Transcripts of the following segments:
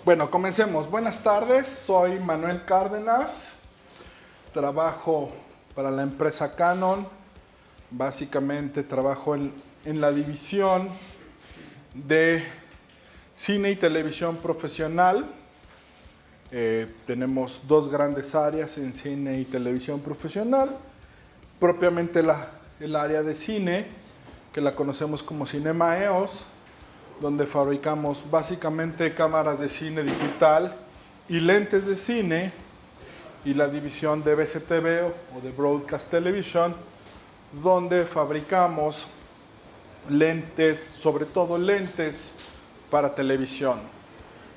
Bueno, comencemos. Buenas tardes, soy Manuel Cárdenas, trabajo para la empresa Canon, básicamente trabajo en la división de cine y televisión profesional. Tenemos dos grandes áreas en cine y televisión profesional, propiamente el área de cine, que la conocemos como Cinema EOS, donde fabricamos básicamente cámaras de cine digital y lentes de cine, y la división de BCTV o de Broadcast Television, donde fabricamos lentes, sobre todo lentes para televisión,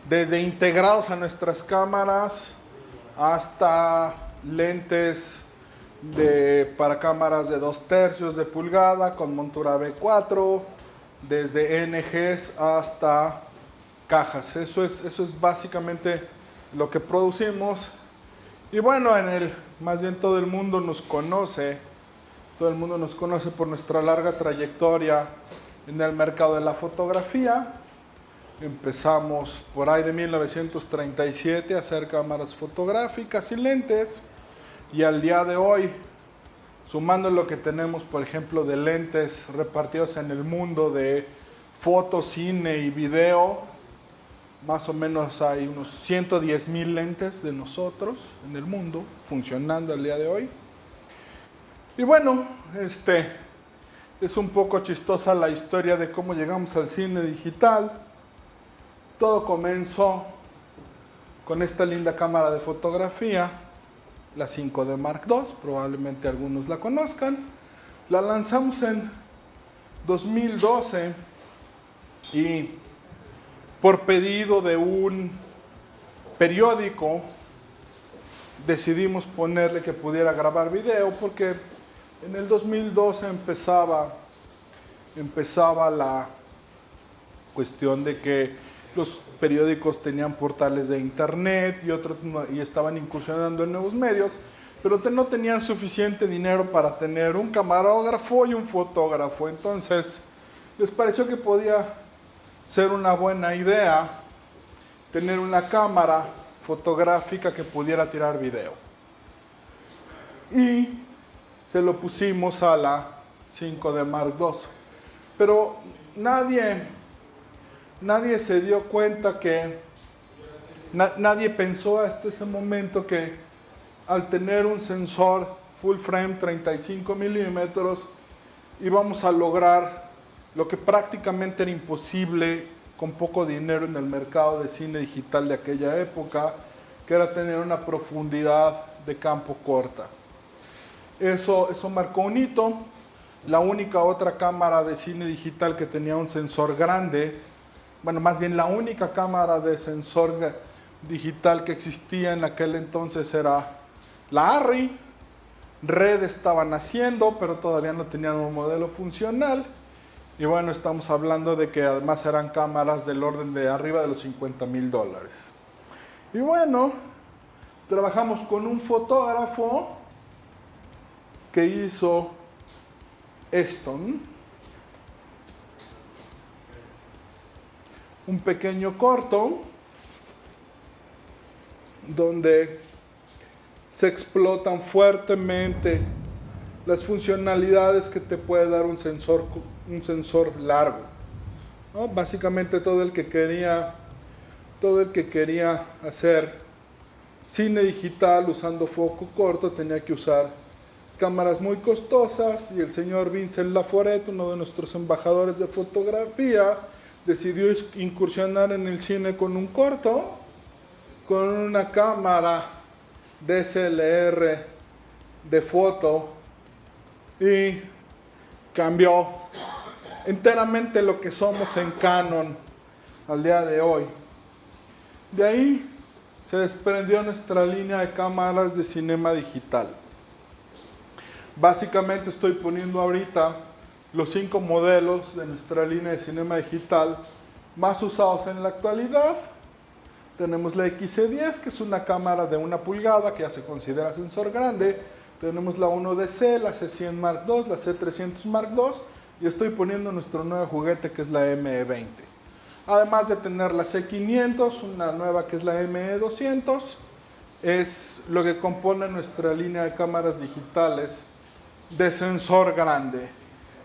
desde integrados a nuestras cámaras hasta lentes para cámaras de 2/3 de pulgada con montura B4, desde NGs hasta cajas. Eso es básicamente lo que producimos. Y bueno, más bien todo el mundo nos conoce por nuestra larga trayectoria en el mercado de la fotografía. Empezamos por ahí de 1937 a hacer cámaras fotográficas y lentes, y al día de hoy, sumando lo que tenemos, por ejemplo, de lentes repartidos en el mundo de foto, cine y video, más o menos hay unos 110,000 lentes de nosotros en el mundo funcionando al día de hoy. Y bueno, es un poco chistosa la historia de cómo llegamos al cine digital. Todo comenzó con esta linda cámara de fotografía, la 5D Mark II, probablemente algunos la conozcan. La lanzamos en 2012 y por pedido de un periódico decidimos ponerle que pudiera grabar video, porque en el 2012 empezaba la cuestión de que los periódicos tenían portales de internet y estaban incursionando en nuevos medios, pero no tenían suficiente dinero para tener un camarógrafo y un fotógrafo. Entonces les pareció que podía ser una buena idea tener una cámara fotográfica que pudiera tirar video. Y se lo pusimos a la 5D Mark II. Pero nadie se dio cuenta nadie pensó hasta ese momento que al tener un sensor full frame 35 milímetros íbamos a lograr lo que prácticamente era imposible con poco dinero en el mercado de cine digital de aquella época, que era tener una profundidad de campo corta. Eso marcó un hito. La única otra cámara de cine digital que tenía un sensor grande, bueno, más bien la única cámara de sensor digital que existía en aquel entonces era la Arri. Red estaba naciendo, pero todavía no tenían un modelo funcional. Y bueno, estamos hablando de que además eran cámaras del orden de arriba de los $50,000. Y bueno, trabajamos con un fotógrafo que hizo esto, un pequeño corto donde se explotan fuertemente las funcionalidades que te puede dar un sensor largo, ¿no? Básicamente todo el que quería hacer cine digital usando foco corto tenía que usar cámaras muy costosas, y el señor Vincent Laforet, uno de nuestros embajadores de fotografía, decidió incursionar en el cine con un corto, con una cámara DSLR de foto, y cambió enteramente lo que somos en Canon al día de hoy. De ahí se desprendió nuestra línea de cámaras de cinema digital. Básicamente estoy poniendo ahorita los 5 modelos de nuestra línea de cinema digital más usados en la actualidad. Tenemos la XC10, que es una cámara de 1 pulgada, que ya se considera sensor grande. Tenemos la 1DC, la C100 Mark II, la C300 Mark II, y estoy poniendo nuestro nuevo juguete, que es la ME20. además de tener la C500, una nueva que es la ME200, es lo que compone nuestra línea de cámaras digitales de sensor grande.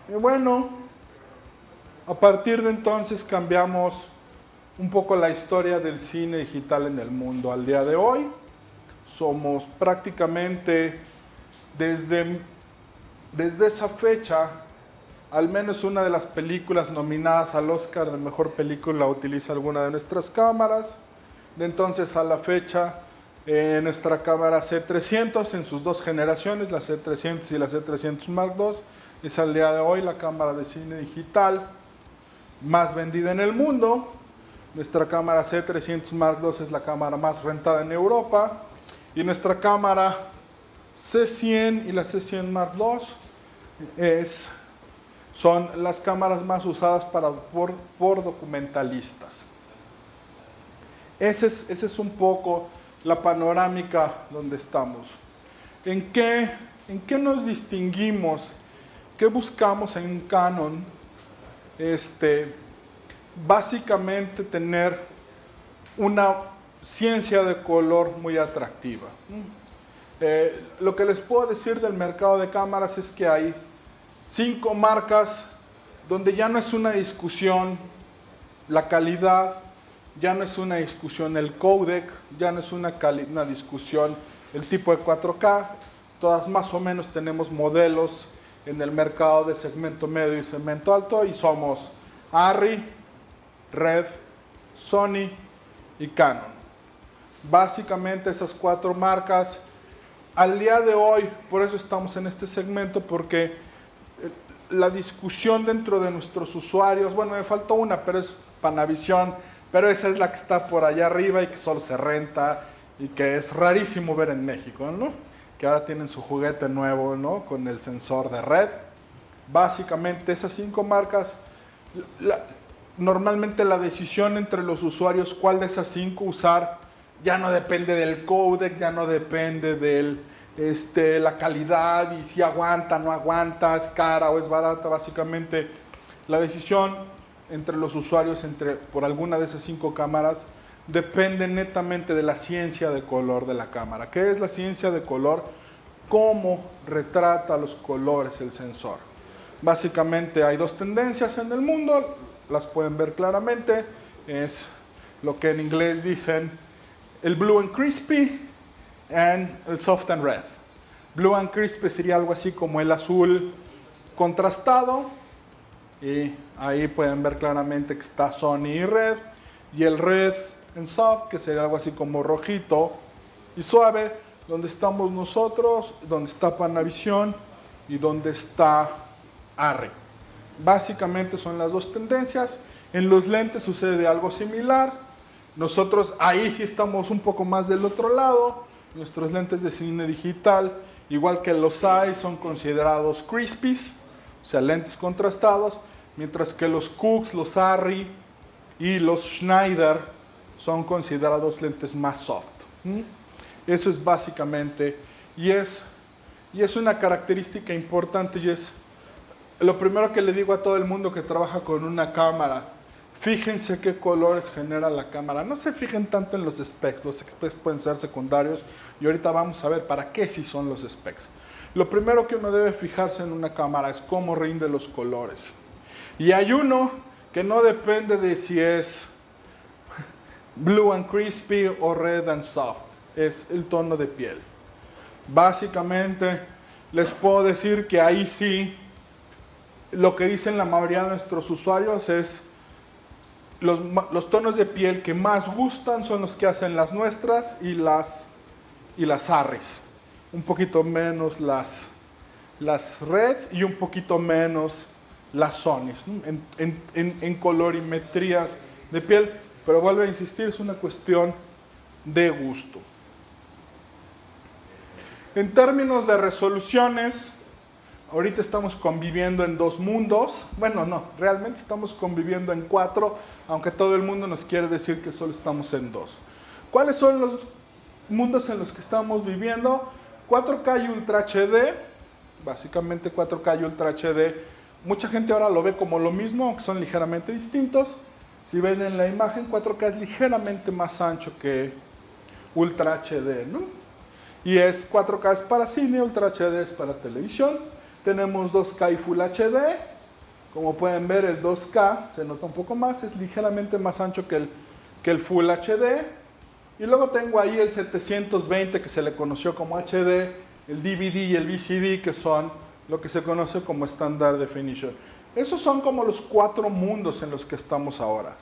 Y bueno, a partir de entonces cambiamos un poco la historia del cine digital en el mundo. Al día de hoy somos prácticamente desde esa fecha, al menos una de las películas nominadas al Oscar de Mejor Película utiliza alguna de nuestras cámaras. De entonces a la fecha, nuestra cámara C300 en sus dos generaciones, la C300 y la C300 Mark II, es al día de hoy la cámara de cine digital más vendida en el mundo. Nuestra cámara C300 Mark II es la cámara más rentada en Europa. Y nuestra cámara C100 y la C100 Mark II son las cámaras más usadas por documentalistas. Esa es un poco la panorámica donde estamos. ¿En qué nos distinguimos? ¿Qué buscamos en Canon? Básicamente tener una ciencia de color muy atractiva. Lo que les puedo decir del mercado de cámaras es que hay 5 marcas donde ya no es una discusión la calidad, ya no es una discusión el codec, ya no es una discusión el tipo de 4K. Todas más o menos tenemos modelos en el mercado de segmento medio y segmento alto y somos Arri, Red, Sony y Canon. Básicamente esas 4 marcas al día de hoy, por eso estamos en este segmento, porque la discusión dentro de nuestros usuarios, bueno, me faltó una, pero es Panavision, pero esa es la que está por allá arriba y que solo se renta y que es rarísimo ver en México, ¿no? Que ahora tienen su juguete nuevo, ¿no? Con el sensor de red. Básicamente esas 5 marcas, normalmente la decisión entre los usuarios cuál de esas 5 usar ya no depende del codec, ya no depende de la calidad y si aguanta, no aguanta, es cara o es barata. Básicamente la decisión entre los usuarios por alguna de esas 5 cámaras depende netamente de la ciencia de color de la cámara. ¿Qué es la ciencia de color? ¿Cómo retrata los colores el sensor? Básicamente hay 2 tendencias en el mundo, las pueden ver claramente. Es lo que en inglés dicen el blue and crispy and el soft and red. Blue and crispy sería algo así como el azul contrastado. Y ahí pueden ver claramente que está Sony y Red. Y el Red en soft, que sería algo así como rojito y suave, donde estamos nosotros, donde está Panavision y donde está Arri. Básicamente son las 2 tendencias. En los lentes sucede algo similar. Nosotros ahí sí estamos un poco más del otro lado. Nuestros lentes de cine digital, igual que los Zeiss, son considerados crispies, o sea, lentes contrastados, mientras que los Cooks, los Arri y los Schneider son considerados lentes más soft. Eso es básicamente, y es una característica importante, y es lo primero que le digo a todo el mundo que trabaja con una cámara. Fíjense qué colores genera la cámara. No se fijen tanto en los specs. Los specs pueden ser secundarios y ahorita vamos a ver para qué sí son los specs. Lo primero que uno debe fijarse en una cámara es cómo rinde los colores. Y hay uno que no depende de si es blue and crispy o red and soft. Es el tono de piel. Básicamente les puedo decir que ahí sí lo que dicen la mayoría de nuestros usuarios es los tonos de piel que más gustan son los que hacen las nuestras y las Arris. Un poquito menos las Reds y un poquito menos las Sonys, ¿no? en colorimetrías de piel. Pero vuelvo a insistir, es una cuestión de gusto. En términos de resoluciones, ahorita estamos conviviendo en 2 mundos. Bueno, no, realmente estamos conviviendo en 4, aunque todo el mundo nos quiere decir que solo estamos en 2. ¿Cuáles son los mundos en los que estamos viviendo? 4K y Ultra HD. Básicamente 4K y Ultra HD. Mucha gente ahora lo ve como lo mismo, aunque son ligeramente distintos. Si ven en la imagen, 4K es ligeramente más ancho que Ultra HD, ¿no? Y es 4K es para cine, Ultra HD es para televisión. Tenemos 2K y Full HD. Como pueden ver, el 2K se nota un poco más, es ligeramente más ancho que el Full HD. Y luego tengo ahí el 720 que se le conoció como HD, el DVD y el VCD que son lo que se conoce como Standard Definition. Esos son como los 4 mundos en los que estamos ahora.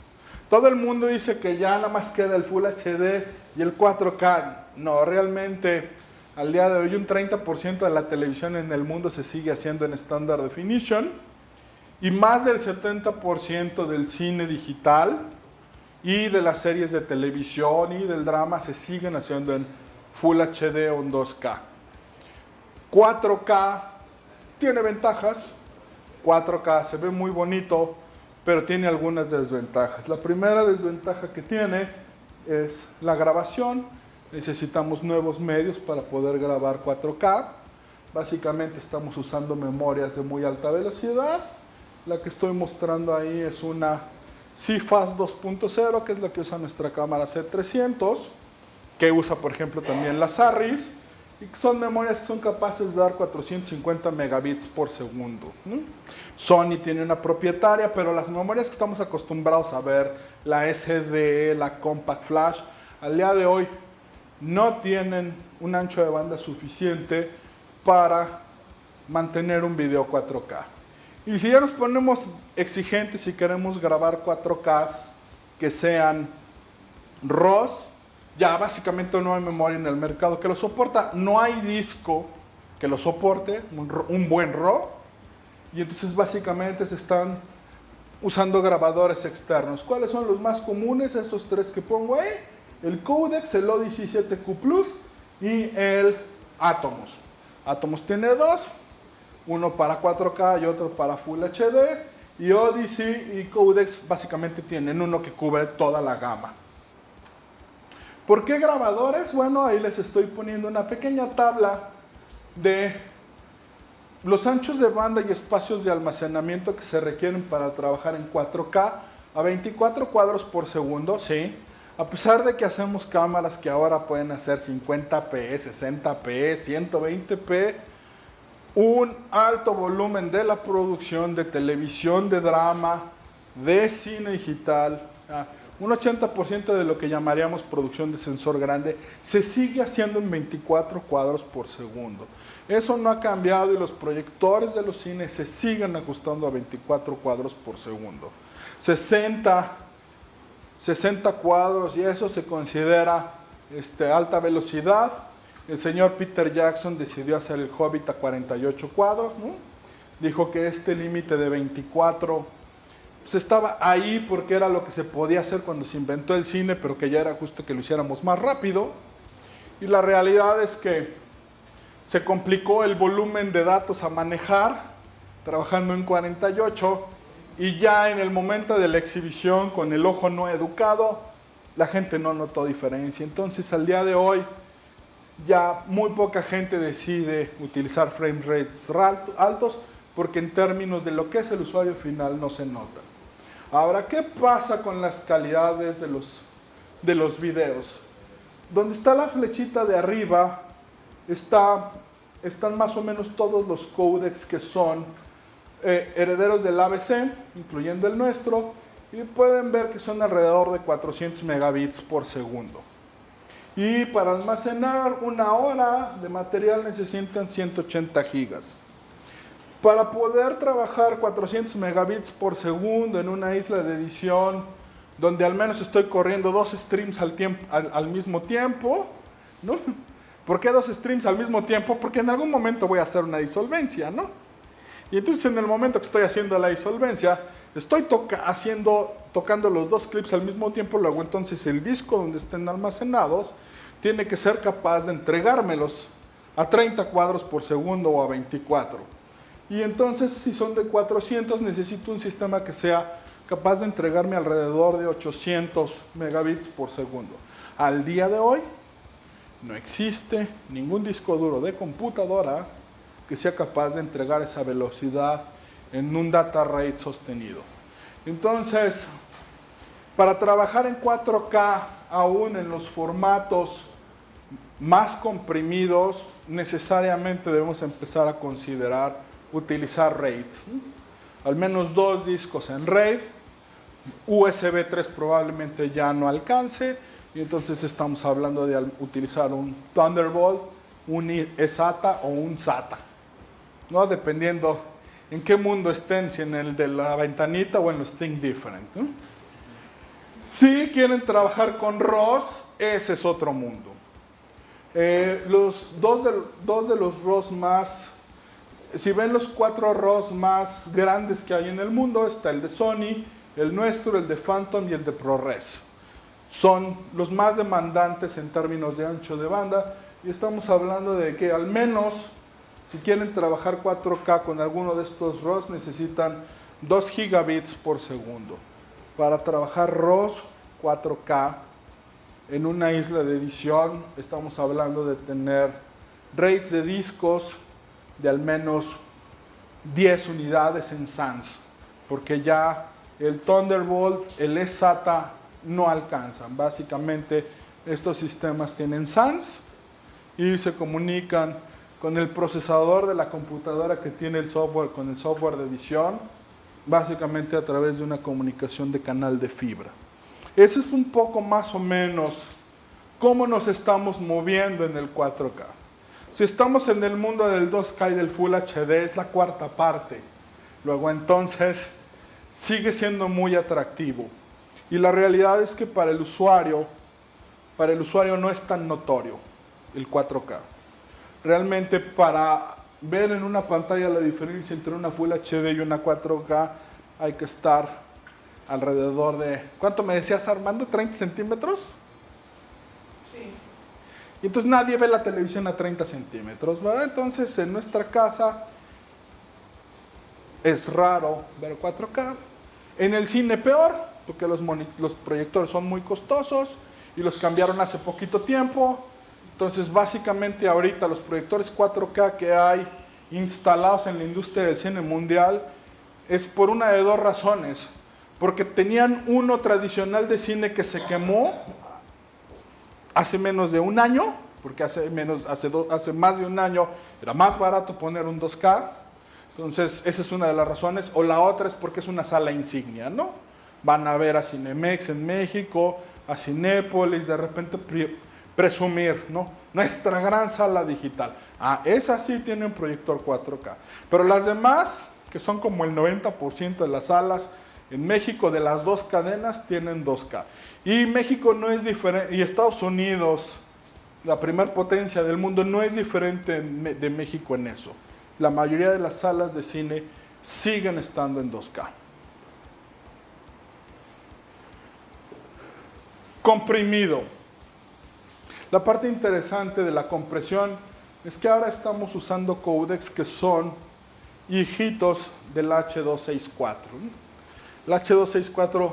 Todo el mundo dice que ya nada más queda el Full HD y el 4K. No, realmente al día de hoy un 30% de la televisión en el mundo se sigue haciendo en Standard Definition y más del 70% del cine digital y de las series de televisión y del drama se siguen haciendo en Full HD o en 2K. 4K tiene ventajas, 4K se ve muy bonito, pero tiene algunas desventajas. La primera desventaja que tiene es la grabación. Necesitamos nuevos medios para poder grabar 4K. Básicamente estamos usando memorias de muy alta velocidad. La que estoy mostrando ahí es una CFast 2.0, que es la que usa nuestra cámara C300, que usa por ejemplo también la Sarris, y son memorias que son capaces de dar 450 megabits por segundo. Sony tiene una propietaria, pero las memorias que estamos acostumbrados a ver, la SD, la Compact Flash, al día de hoy no tienen un ancho de banda suficiente para mantener un video 4K. Y si ya nos ponemos exigentes y queremos grabar 4K que sean RAW, ya básicamente no hay memoria en el mercado que lo soporta. No hay disco que lo soporte, un buen RAW. Y entonces básicamente se están usando grabadores externos. ¿Cuáles son los más comunes? Esos 3 que pongo ahí. El Codex, el Odyssey 7Q Plus y el Atomos. Atomos tiene 2. Uno para 4K y otro para Full HD. Y Odyssey y Codex básicamente tienen uno que cubre toda la gama. ¿Por qué grabadores? Bueno, ahí les estoy poniendo una pequeña tabla de los anchos de banda y espacios de almacenamiento que se requieren para trabajar en 4K a 24 cuadros por segundo, ¿sí? A pesar de que hacemos cámaras que ahora pueden hacer 50p, 60p, 120p, un alto volumen de la producción de televisión, de drama, de cine digital, un 80% de lo que llamaríamos producción de sensor grande se sigue haciendo en 24 cuadros por segundo. Eso no ha cambiado y los proyectores de los cines se siguen ajustando a 24 cuadros por segundo. 60 cuadros y eso se considera alta velocidad. El señor Peter Jackson decidió hacer el Hobbit a 48 cuadros, ¿no? Dijo que este límite de 24 pues estaba ahí porque era lo que se podía hacer cuando se inventó el cine, pero que ya era justo que lo hiciéramos más rápido. Y la realidad es que se complicó el volumen de datos a manejar, trabajando en 48, y ya en el momento de la exhibición, con el ojo no educado, la gente no notó diferencia. Entonces, al día de hoy, ya muy poca gente decide utilizar frame rates altos, porque en términos de lo que es el usuario final no se nota. Ahora, ¿qué pasa con las calidades de los videos? Donde está la flechita de arriba, están más o menos todos los códecs que son herederos del ABC, incluyendo el nuestro, y pueden ver que son alrededor de 400 megabits por segundo. Y para almacenar 1 hora de material necesitan 180 gigas. Para poder trabajar 400 megabits por segundo en una isla de edición donde al menos estoy corriendo 2 streams al mismo tiempo, ¿no? ¿Por qué 2 streams al mismo tiempo? Porque en algún momento voy a hacer una disolvencia, ¿no? Y entonces en el momento que estoy haciendo la disolvencia, estoy tocando los 2 clips al mismo tiempo, luego entonces el disco donde estén almacenados tiene que ser capaz de entregármelos a 30 cuadros por segundo o a 24. Y entonces, si son de 400, necesito un sistema que sea capaz de entregarme alrededor de 800 megabits por segundo. Al día de hoy, no existe ningún disco duro de computadora que sea capaz de entregar esa velocidad en un data rate sostenido. Entonces, Para trabajar en 4K, aún en los formatos más comprimidos, necesariamente debemos empezar a considerar utilizar RAID. Al menos 2 discos en RAID, USB 3 probablemente ya no alcance, y entonces estamos hablando de utilizar un Thunderbolt, un eSATA o un SATA, ¿no? Dependiendo en qué mundo estén, si en el de la ventanita o en los Think Different, ¿no? Si quieren trabajar con ROS, ese es otro mundo. Los dos de los ROS más, si ven los 4 ROS más grandes que hay en el mundo, está el de Sony, el nuestro, el de Phantom y el de ProRes. Son los más demandantes en términos de ancho de banda, y estamos hablando de que al menos, si quieren trabajar 4K con alguno de estos ROS, necesitan 2 gigabits por segundo. Para trabajar ROS 4K en una isla de edición, estamos hablando de tener RAIDs de discos de al menos 10 unidades en SANs, porque ya el Thunderbolt, el eSATA no alcanzan. Básicamente estos sistemas tienen SANs y se comunican con el procesador de la computadora que tiene el software, con el software de edición, básicamente a través de una comunicación de canal de fibra. Eso es un poco más o menos cómo nos estamos moviendo en el 4K. Si estamos en el mundo del 2K y del Full HD, es la cuarta parte. Luego entonces sigue siendo muy atractivo. Y la realidad es que para el usuario no es tan notorio el 4K. Realmente para ver en una pantalla la diferencia entre una Full HD y una 4K hay que estar alrededor de, ¿cuánto me decías, Armando? ¿30 centímetros? Sí. Y entonces nadie ve la televisión a 30 centímetros, ¿verdad? Entonces en nuestra casa es raro ver 4K. En el cine peor, porque los proyectores son muy costosos y los cambiaron hace poquito tiempo. Entonces básicamente ahorita los proyectores 4K que hay instalados en la industria del cine mundial es por una de 2 razones. Porque tenían uno tradicional de cine que se quemó hace menos de un año, porque hace más de un año era más barato poner un 2K. Entonces esa es una de las razones. O la otra es porque es una sala insignia, ¿no? Van a ver a Cinemex en México, a Cinépolis, de repente presumir, ¿no? Nuestra gran sala digital. Esa sí tiene un proyector 4K. Pero las demás, que son como el 90% de las salas en México, de las 2 cadenas, tienen 2K. Y México no es diferente, y Estados Unidos, la primer potencia del mundo, no es diferente de México en eso. La mayoría de las salas de cine siguen estando en 2K. Comprimido. La parte interesante de la compresión es que ahora estamos usando códecs que son hijitos del H.264. El H.264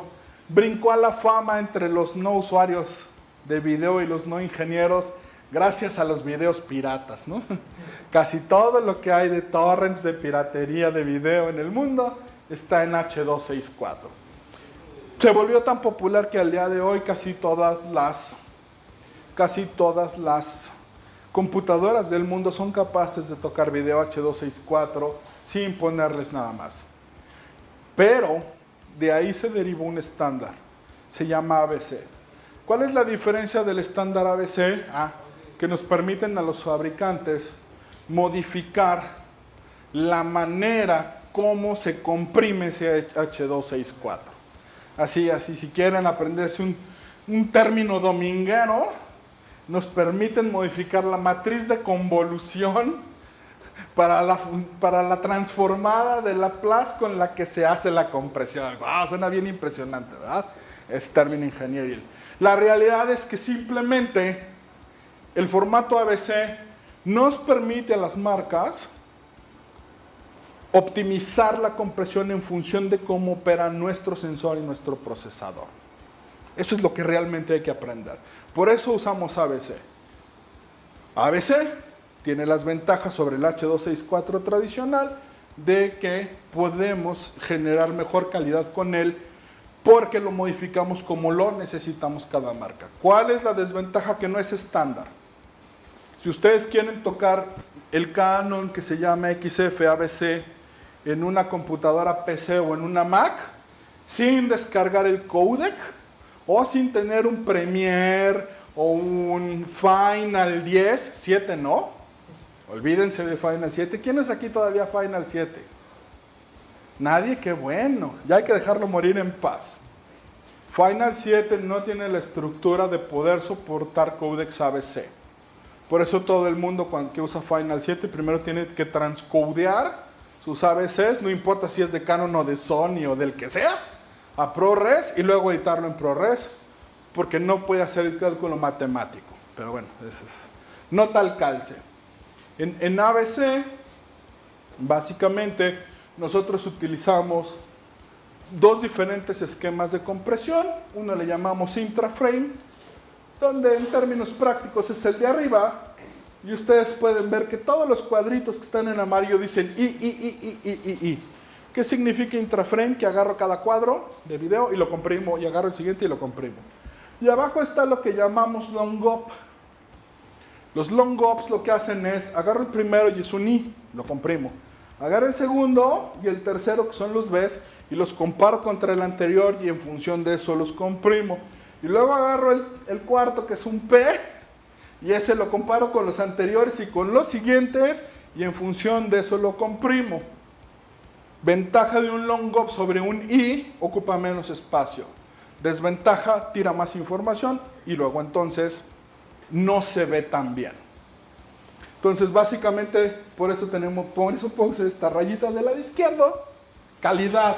brincó a la fama entre los no usuarios de video y los no ingenieros gracias a los videos piratas, ¿no? Casi todo lo que hay de torrents, de piratería de video en el mundo está en H.264. Se volvió tan popular que al día de hoy casi todas las computadoras del mundo son capaces de tocar video H.264 sin ponerles nada más. Pero de ahí se derivó un estándar, se llama ABC. ¿Cuál es la diferencia del estándar ABC? Que nos permiten a los fabricantes modificar la manera como se comprime ese H.264. Así, si quieren aprenderse un término dominguero, nos permiten modificar la matriz de convolución para la transformada de Laplace con la que se hace la compresión. ¡Wow! Suena bien impresionante, ¿verdad? Es término ingenieril. La realidad es que simplemente el formato ABC nos permite a las marcas optimizar la compresión en función de cómo opera nuestro sensor y nuestro procesador. Eso es lo que realmente hay que aprender. Por eso usamos ABC. ABC tiene las ventajas sobre el H.264 tradicional de que podemos generar mejor calidad con él porque lo modificamos como lo necesitamos cada marca. ¿Cuál es la desventaja? Que no es estándar. Si ustedes quieren tocar el Canon que se llama XF ABC en una computadora PC o en una Mac, sin descargar el codec o sin tener un Premiere o un Final 10, 7 no, olvídense de Final 7. ¿Quién es aquí todavía Final 7? Nadie, qué bueno, ya hay que dejarlo morir en paz. Final 7 no tiene la estructura de poder soportar codecs ABC. Por eso todo el mundo que usa Final 7 primero tiene que transcodear sus ABCs, no importa si es de Canon o de Sony o del que sea, a ProRes y luego editarlo en ProRes, porque no puede hacer el cálculo matemático. Pero bueno, eso es no tal calce. En ABC, básicamente, nosotros utilizamos dos diferentes esquemas de compresión. Uno le llamamos intraframe, donde en términos prácticos es el de arriba, y ustedes pueden ver que todos los cuadritos que están en amarillo dicen I. ¿Qué significa intraframe? Que agarro cada cuadro de video y lo comprimo, y agarro el siguiente y lo comprimo. Y abajo está lo que llamamos long up. Los long ups lo que hacen es, agarro el primero y es un I, lo comprimo. Agarro el segundo y el tercero, que son los Bs, y los comparo contra el anterior y en función de eso los comprimo. Y luego agarro el cuarto, que es un P, y ese lo comparo con los anteriores y con los siguientes, y en función de eso lo comprimo. Ventaja de un long up sobre un I, ocupa menos espacio. Desventaja, tira más información y luego entonces no se ve tan bien. Entonces básicamente por eso puse esta rayita del lado izquierdo. Calidad.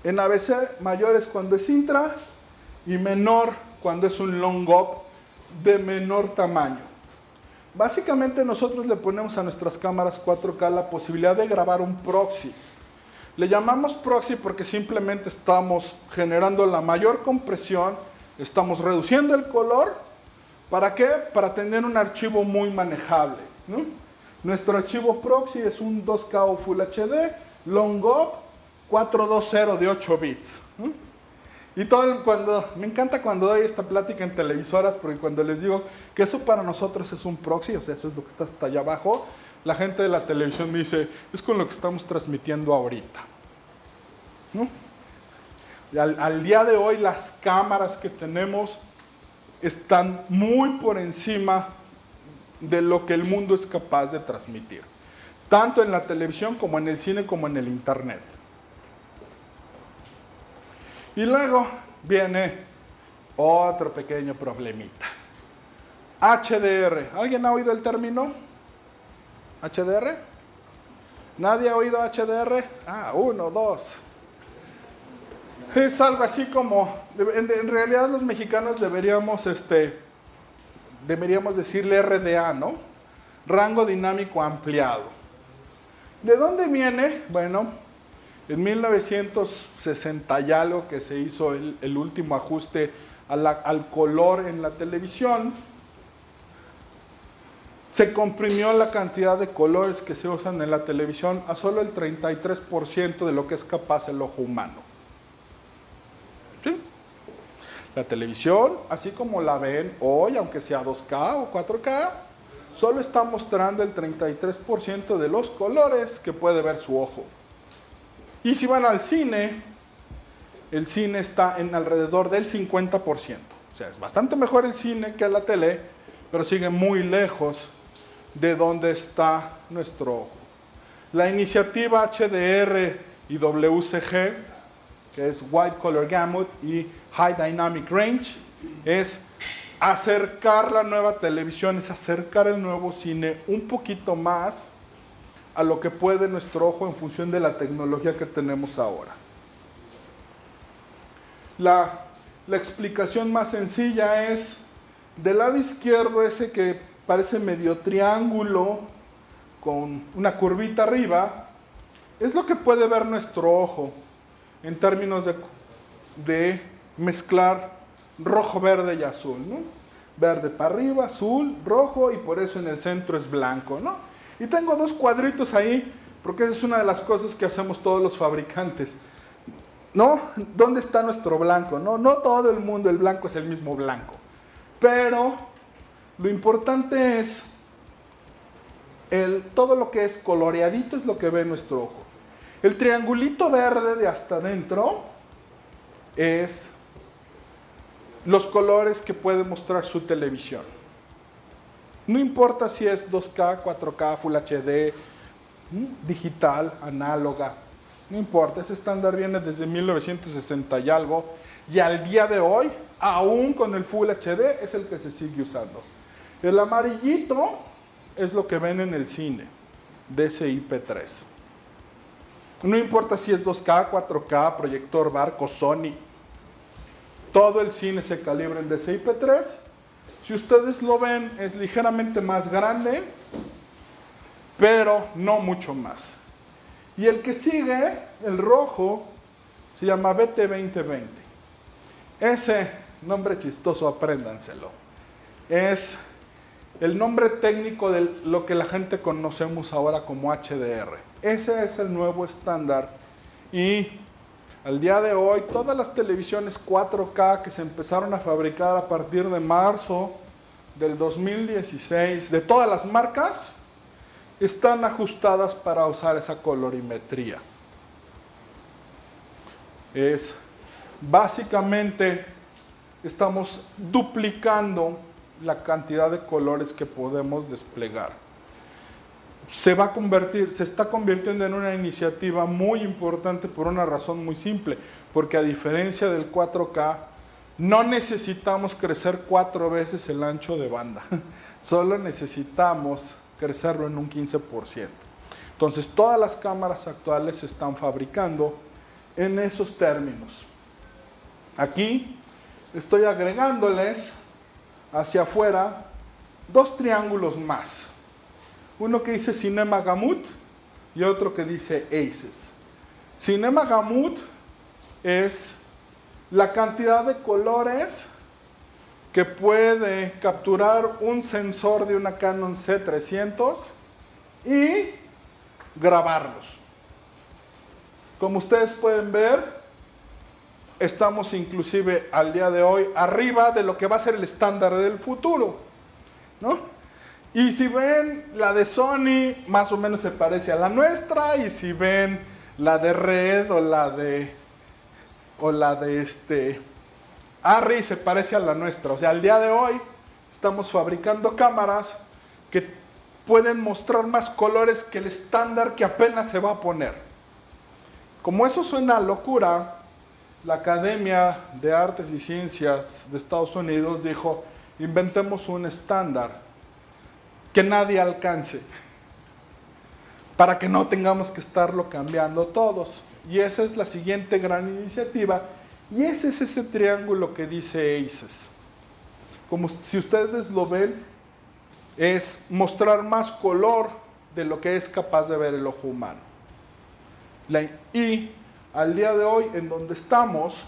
En ABC mayor es cuando es intra y menor cuando es un long up de menor tamaño. Básicamente nosotros le ponemos a nuestras cámaras 4K la posibilidad de grabar un proxy. Le llamamos proxy porque simplemente estamos generando la mayor compresión, estamos reduciendo el color. ¿Para qué? Para tener un archivo muy manejable, ¿no? Nuestro archivo proxy es un 2K o Full HD, long up, 420 de 8 bits. ¿No? Y me encanta cuando doy esta plática en televisoras, porque cuando les digo que eso para nosotros es un proxy, o sea, eso es lo que está hasta allá abajo, la gente de la televisión me dice, es con lo que estamos transmitiendo ahorita. ¿No? Y al día de hoy las cámaras que tenemos están muy por encima de lo que el mundo es capaz de transmitir, tanto en la televisión como en el cine como en el internet. Y luego viene otro pequeño problemita. HDR. ¿Alguien ha oído el término? ¿HDR? ¿Nadie ha oído HDR? Ah, 1, 2. Es algo así como, en realidad los mexicanos deberíamos decirle RDA, ¿no? Rango dinámico ampliado. ¿De dónde viene? Bueno, en 1960 y algo que se hizo el último ajuste al color en la televisión, se comprimió la cantidad de colores que se usan en la televisión a solo el 33% de lo que es capaz el ojo humano. ¿Sí? La televisión, así como la ven hoy, aunque sea 2K o 4K, solo está mostrando el 33% de los colores que puede ver su ojo. Y si van al cine, el cine está en alrededor del 50%. O sea, es bastante mejor el cine que la tele, pero sigue muy lejos de donde está nuestro ojo. La iniciativa HDR y WCG, que es Wide Color Gamut y High Dynamic Range, es acercar la nueva televisión, es acercar el nuevo cine un poquito más a lo que puede nuestro ojo en función de la tecnología que tenemos ahora. La explicación más sencilla es, del lado izquierdo ese que parece medio triángulo con una curvita arriba, es lo que puede ver nuestro ojo en términos de mezclar rojo, verde y azul, ¿no? Verde para arriba, azul, rojo, y por eso en el centro es blanco, ¿no? Y tengo dos cuadritos ahí, porque esa es una de las cosas que hacemos todos los fabricantes. ¿no? ¿Dónde está nuestro blanco? No, no todo el mundo, el blanco es el mismo blanco. Pero lo importante es, todo lo que es coloreadito es lo que ve nuestro ojo. El triangulito verde de hasta adentro es los colores que puede mostrar su televisión. No importa si es 2K, 4K, Full HD, digital, análoga, no importa, ese estándar viene desde 1960 y algo, y al día de hoy, aún con el Full HD, es el que se sigue usando. El amarillito es lo que ven en el cine, DCI-P3. No importa si es 2K, 4K, proyector barco, Sony, todo el cine se calibra en DCI-P3. Si ustedes lo ven, es ligeramente más grande, pero no mucho más. Y el que sigue, el rojo, se llama BT2020. Ese nombre chistoso, apréndanselo. Es el nombre técnico de lo que la gente conocemos ahora como HDR. Ese es el nuevo estándar. Y al día de hoy, todas las televisiones 4K que se empezaron a fabricar a partir de marzo del 2016, de todas las marcas, están ajustadas para usar esa colorimetría. Básicamente, estamos duplicando la cantidad de colores que podemos desplegar. Se está convirtiendo en una iniciativa muy importante por una razón muy simple, porque a diferencia del 4K, no necesitamos crecer 4 veces el ancho de banda, solo necesitamos crecerlo en un 15%. Entonces, todas las cámaras actuales se están fabricando en esos términos. Aquí estoy agregándoles hacia afuera 2 triángulos más. Uno que dice Cinema Gamut y otro que dice Aces. Cinema Gamut es la cantidad de colores que puede capturar un sensor de una Canon C300 y grabarlos. Como ustedes pueden ver, estamos inclusive al día de hoy arriba de lo que va a ser el estándar del futuro, ¿no? Y si ven la de Sony, más o menos se parece a la nuestra, y si ven la de Red o la de Arri, se parece a la nuestra. O sea, al día de hoy estamos fabricando cámaras que pueden mostrar más colores que el estándar que apenas se va a poner. Como eso suena a locura, la Academia de Artes y Ciencias de Estados Unidos dijo, inventemos un estándar que nadie alcance, para que no tengamos que estarlo cambiando todos. Y esa es la siguiente gran iniciativa, y ese es ese triángulo que dice Aces. Como si ustedes lo ven, es mostrar más color de lo que es capaz de ver el ojo humano. Y al día de hoy, en donde estamos,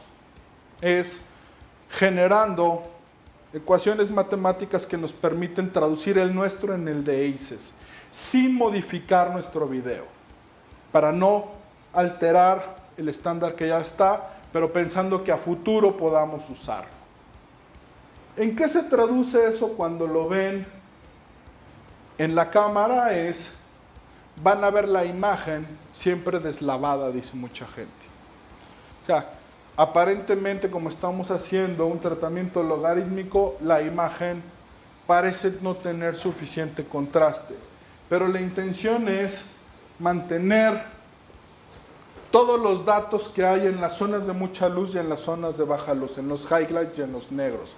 es generando ecuaciones matemáticas que nos permiten traducir el nuestro en el de Aces, sin modificar nuestro video, para no alterar el estándar que ya está, pero pensando que a futuro podamos usarlo. ¿En qué se traduce eso cuando lo ven en la cámara? Van a ver la imagen siempre deslavada, dice mucha gente. O sea, aparentemente, como estamos haciendo un tratamiento logarítmico, la imagen parece no tener suficiente contraste. Pero la intención es mantener todos los datos que hay en las zonas de mucha luz y en las zonas de baja luz, en los highlights y en los negros.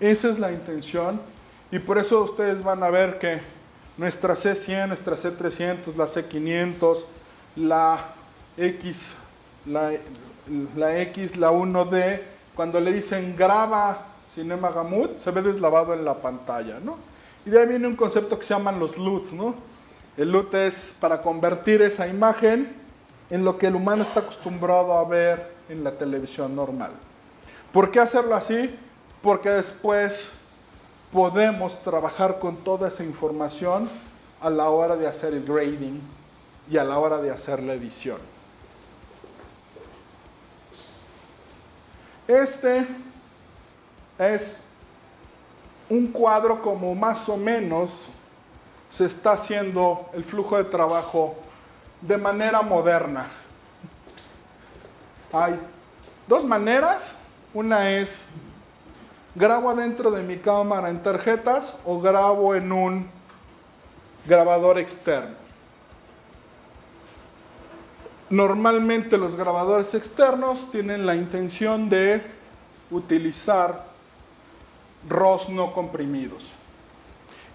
Esa es la intención, y por eso ustedes van a ver que nuestra C100, nuestra C300, la C500, la X, la 1D, cuando le dicen graba Cinema Gamut, se ve deslavado en la pantalla, ¿no? Y de ahí viene un concepto que se llaman los LUTs, ¿no? El LUT es para convertir esa imagen en lo que el humano está acostumbrado a ver en la televisión normal. ¿Por qué hacerlo así? Porque después podemos trabajar con toda esa información a la hora de hacer el grading y a la hora de hacer la edición. Este es un cuadro como más o menos se está haciendo el flujo de trabajo de manera moderna. Hay dos maneras. Una es grabo adentro de mi cámara en tarjetas o grabo en un grabador externo. Normalmente los grabadores externos tienen la intención de utilizar RAWs no comprimidos.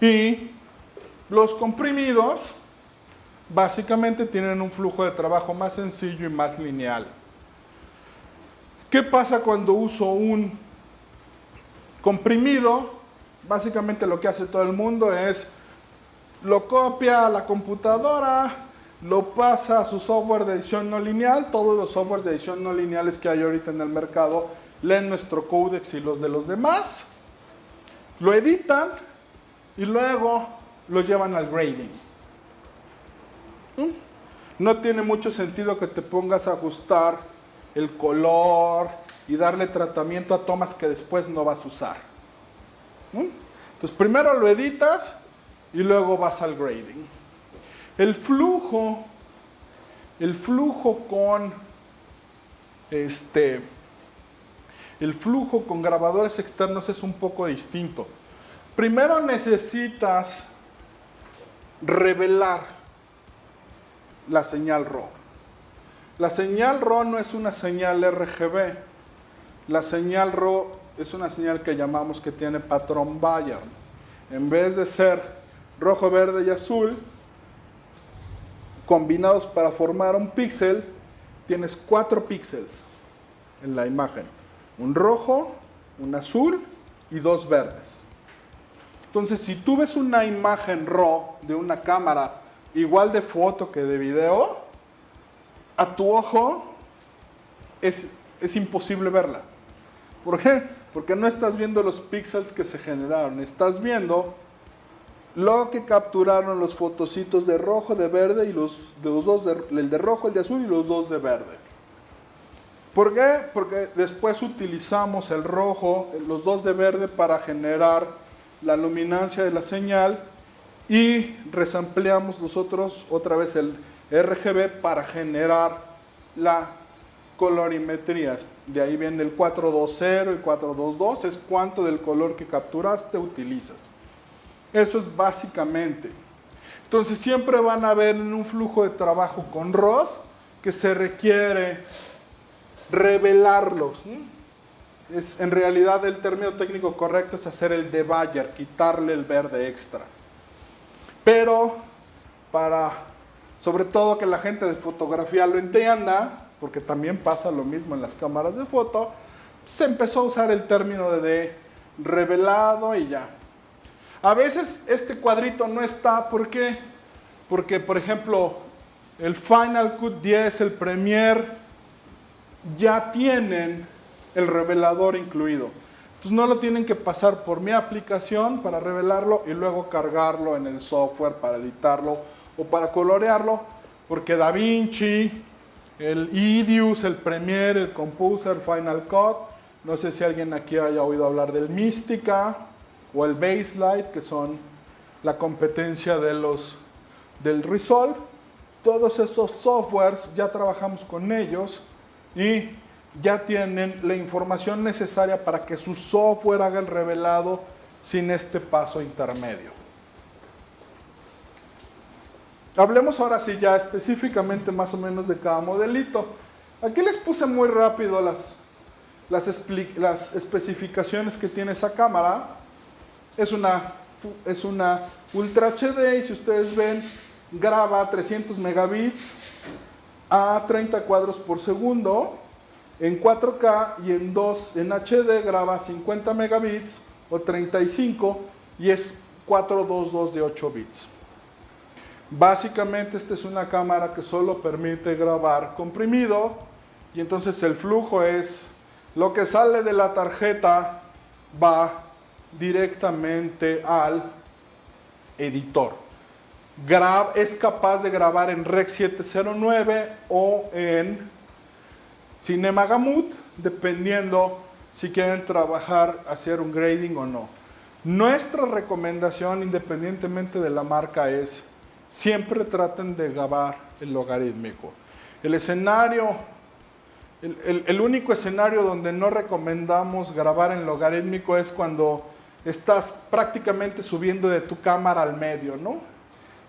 Y los comprimidos básicamente tienen un flujo de trabajo más sencillo y más lineal. ¿Qué pasa cuando uso un comprimido? Básicamente lo que hace todo el mundo es lo copia a la computadora, lo pasa a su software de edición no lineal. Todos los softwares de edición no lineales que hay ahorita en el mercado leen nuestro códex y los de los demás, lo editan y luego lo llevan al grading. No tiene mucho sentido que te pongas a ajustar el color y darle tratamiento a tomas que después no vas a usar. Entonces primero lo editas y luego vas al grading. El flujo con grabadores externos es un poco distinto. Primero necesitas revelar la señal RAW. La señal RAW no es una señal RGB. La señal RAW es una señal que llamamos que tiene patrón Bayern. En vez de ser rojo, verde y azul, combinados para formar un píxel, tienes 4 píxeles en la imagen. Un rojo, un azul y 2 verdes. Entonces, si tú ves una imagen RAW de una cámara igual de foto que de video, a tu ojo es imposible verla. ¿Por qué? Porque no estás viendo los píxeles que se generaron, estás viendo lo que capturaron los fotocitos de rojo, de verde y el de rojo, el de azul y los 2 de verde. ¿Por qué? Porque después utilizamos el rojo, los 2 de verde para generar la luminancia de la señal y resampleamos nosotros otra vez el RGB para generar la colorimetría. De ahí viene el 420, el 422, es cuánto del color que capturaste utilizas. Eso es básicamente. Entonces siempre van a ver en un flujo de trabajo con RAWs que se requiere revelarlos. En realidad el término técnico correcto es hacer el debugger, quitarle el verde extra. Pero sobre todo que la gente de fotografía lo entienda, porque también pasa lo mismo en las cámaras de foto, se empezó a usar el término de revelado y ya. A veces este cuadrito no está, ¿por qué? Porque, por ejemplo, el Final Cut 10, el Premiere, ya tienen el revelador incluido. Entonces no lo tienen que pasar por mi aplicación para revelarlo y luego cargarlo en el software para editarlo o para colorearlo, porque DaVinci, el Idius, el Premiere, el Composer, Final Cut, no sé si alguien aquí haya oído hablar del Mystica o el Baselight, que son la competencia del Resolve. Todos esos softwares ya trabajamos con ellos y ya tienen la información necesaria para que su software haga el revelado sin este paso intermedio. Hablemos ahora sí ya específicamente más o menos de cada modelito. Aquí les puse muy rápido las especificaciones que tiene esa cámara. Es una Ultra HD y si ustedes ven, graba 300 megabits a 30 cuadros por segundo. En 4K y en HD graba 50 megabits o 35 y es 422 de 8 bits. Básicamente esta es una cámara que solo permite grabar comprimido y entonces el flujo es lo que sale de la tarjeta va directamente al editor. Es capaz de grabar en Rec 709 o en Cinema Gamut dependiendo si quieren trabajar, hacer un grading o no. Nuestra recomendación, independientemente de la marca, es siempre traten de grabar el logarítmico. El escenario, el único escenario donde no recomendamos grabar en logarítmico es cuando estás prácticamente subiendo de tu cámara al medio, ¿no?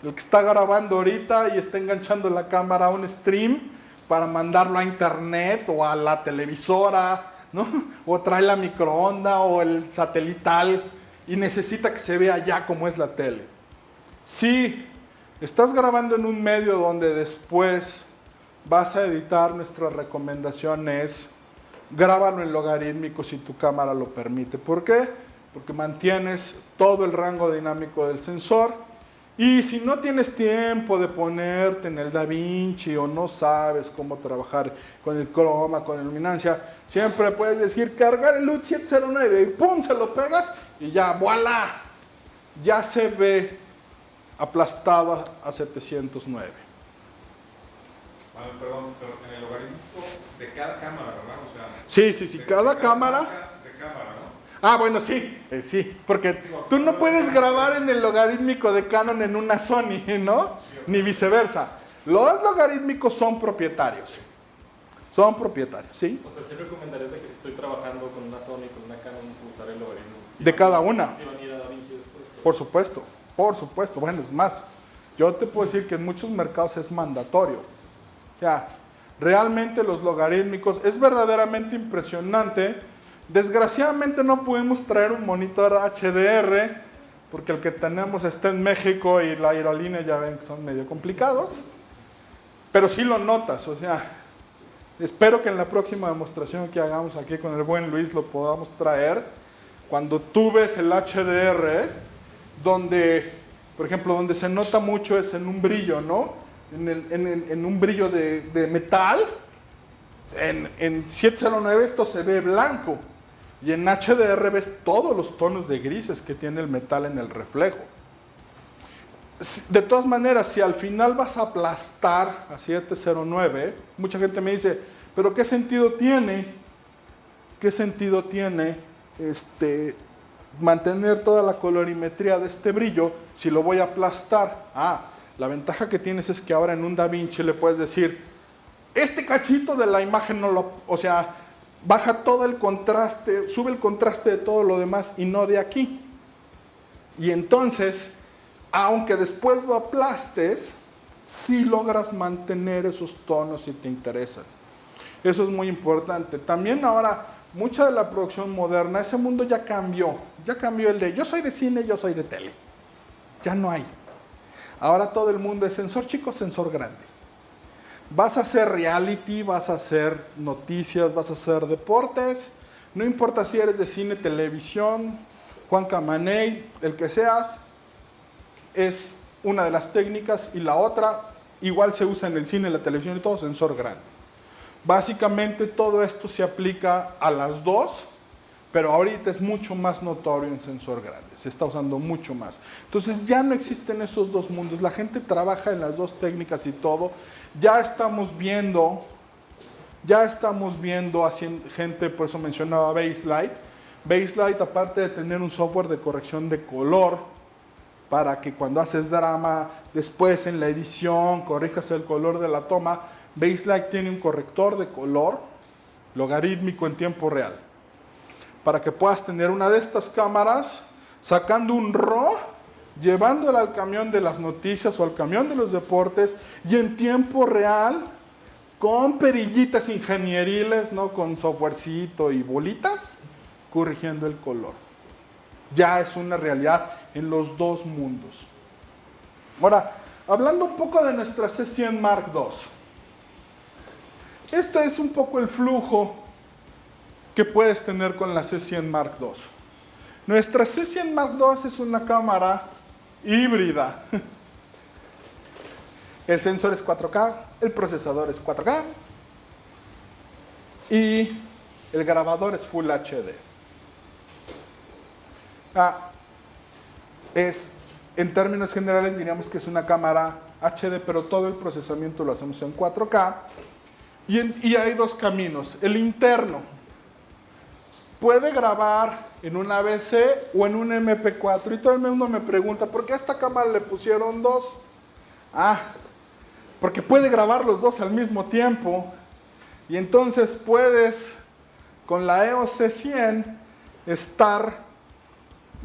El que está grabando ahorita y está enganchando la cámara a un stream para mandarlo a internet o a la televisora, ¿no? O trae la microonda o el satelital y necesita que se vea ya como es la tele. Si estás grabando en un medio donde después vas a editar, nuestra recomendación es grábalo en logarítmico si tu cámara lo permite. ¿Por qué? Porque mantienes todo el rango dinámico del sensor. Y si no tienes tiempo de ponerte en el DaVinci o no sabes cómo trabajar con el croma, con la luminancia, siempre puedes decir cargar el LUT 709 y ¡pum! Se lo pegas y ya, ¡voilá! Ya se ve aplastado a 709. Bueno, perdón, pero en el logaritmo de cada cámara, ¿verdad? O sea, Sí, cada cámara. De cámara, ¿no? Ah, bueno, sí, porque tú no puedes grabar en el logarítmico de Canon en una Sony, ¿no? Ni viceversa. Los logarítmicos son propietarios. Son propietarios, ¿sí? O sea, sí recomendarías de que si estoy trabajando con una Sony, con una Canon, usar el logaritmo. De cada una. Si van a ir a DaVinci después. Por supuesto. Bueno, es más, yo te puedo decir que en muchos mercados es mandatorio. Ya, realmente los logarítmicos es verdaderamente impresionante. Desgraciadamente no pudimos traer un monitor HDR porque el que tenemos está en México y la aerolínea ya ven que son medio complicados, pero sí lo notas, o sea, espero que en la próxima demostración que hagamos aquí con el buen Luis lo podamos traer. Cuando tú ves el HDR, donde, por ejemplo, donde se nota mucho es en un brillo, ¿no? En un brillo de metal. En 709 esto se ve blanco y en HDR ves todos los tonos de grises que tiene el metal en el reflejo. De todas maneras, si al final vas a aplastar a 709, mucha gente me dice, pero ¿qué sentido tiene? ¿Qué sentido tiene mantener toda la colorimetría de este brillo si lo voy a aplastar? La ventaja que tienes es que ahora en un DaVinci le puedes decir, este cachito de la imagen no lo, o sea, baja todo el contraste, sube el contraste de todo lo demás y no de aquí. Y entonces, aunque después lo aplastes, sí logras mantener esos tonos si te interesan. Eso es muy importante. También ahora, mucha de la producción moderna, ese mundo ya cambió el de yo soy de cine, yo soy de tele. Ya no hay. Ahora todo el mundo es sensor chico, sensor grande. Vas a hacer reality, vas a hacer noticias, vas a hacer deportes. No importa si eres de cine, televisión, Juan Camaney, el que seas, es una de las técnicas. Y la otra, igual se usa en el cine, la televisión y todo, sensor grande. Básicamente todo esto se aplica a las dos, pero ahorita es mucho más notorio en sensor grande, se está usando mucho más. Entonces ya no existen esos dos mundos, la gente trabaja en las dos técnicas y todo. Ya estamos viendo gente, por eso mencionaba Baselight. Baselight, aparte de tener un software de corrección de color, para que cuando haces drama, después en la edición, corrijas el color de la toma, Baselight tiene un corrector de color logarítmico en tiempo real. Para que puedas tener una de estas cámaras, sacando un RAW, llevándola al camión de las noticias o al camión de los deportes y en tiempo real, con perillitas ingenieriles, ¿no? Con softwarecito y bolitas, corrigiendo el color. Ya es una realidad en los dos mundos. Ahora, hablando un poco de nuestra C100 Mark II. Esto es un poco el flujo que puedes tener con la C100 Mark II. Nuestra C100 Mark II es una cámara híbrida. El sensor es 4K, el procesador es 4K y el grabador es Full HD. En términos generales diríamos que es una cámara HD, pero todo el procesamiento lo hacemos en 4K. Y hay dos caminos. El interno puede grabar en un ABC o en un MP4. Y todo el mundo me pregunta, ¿por qué a esta cámara le pusieron dos? Porque puede grabar los dos al mismo tiempo. Y entonces puedes, con la EOS C100, estar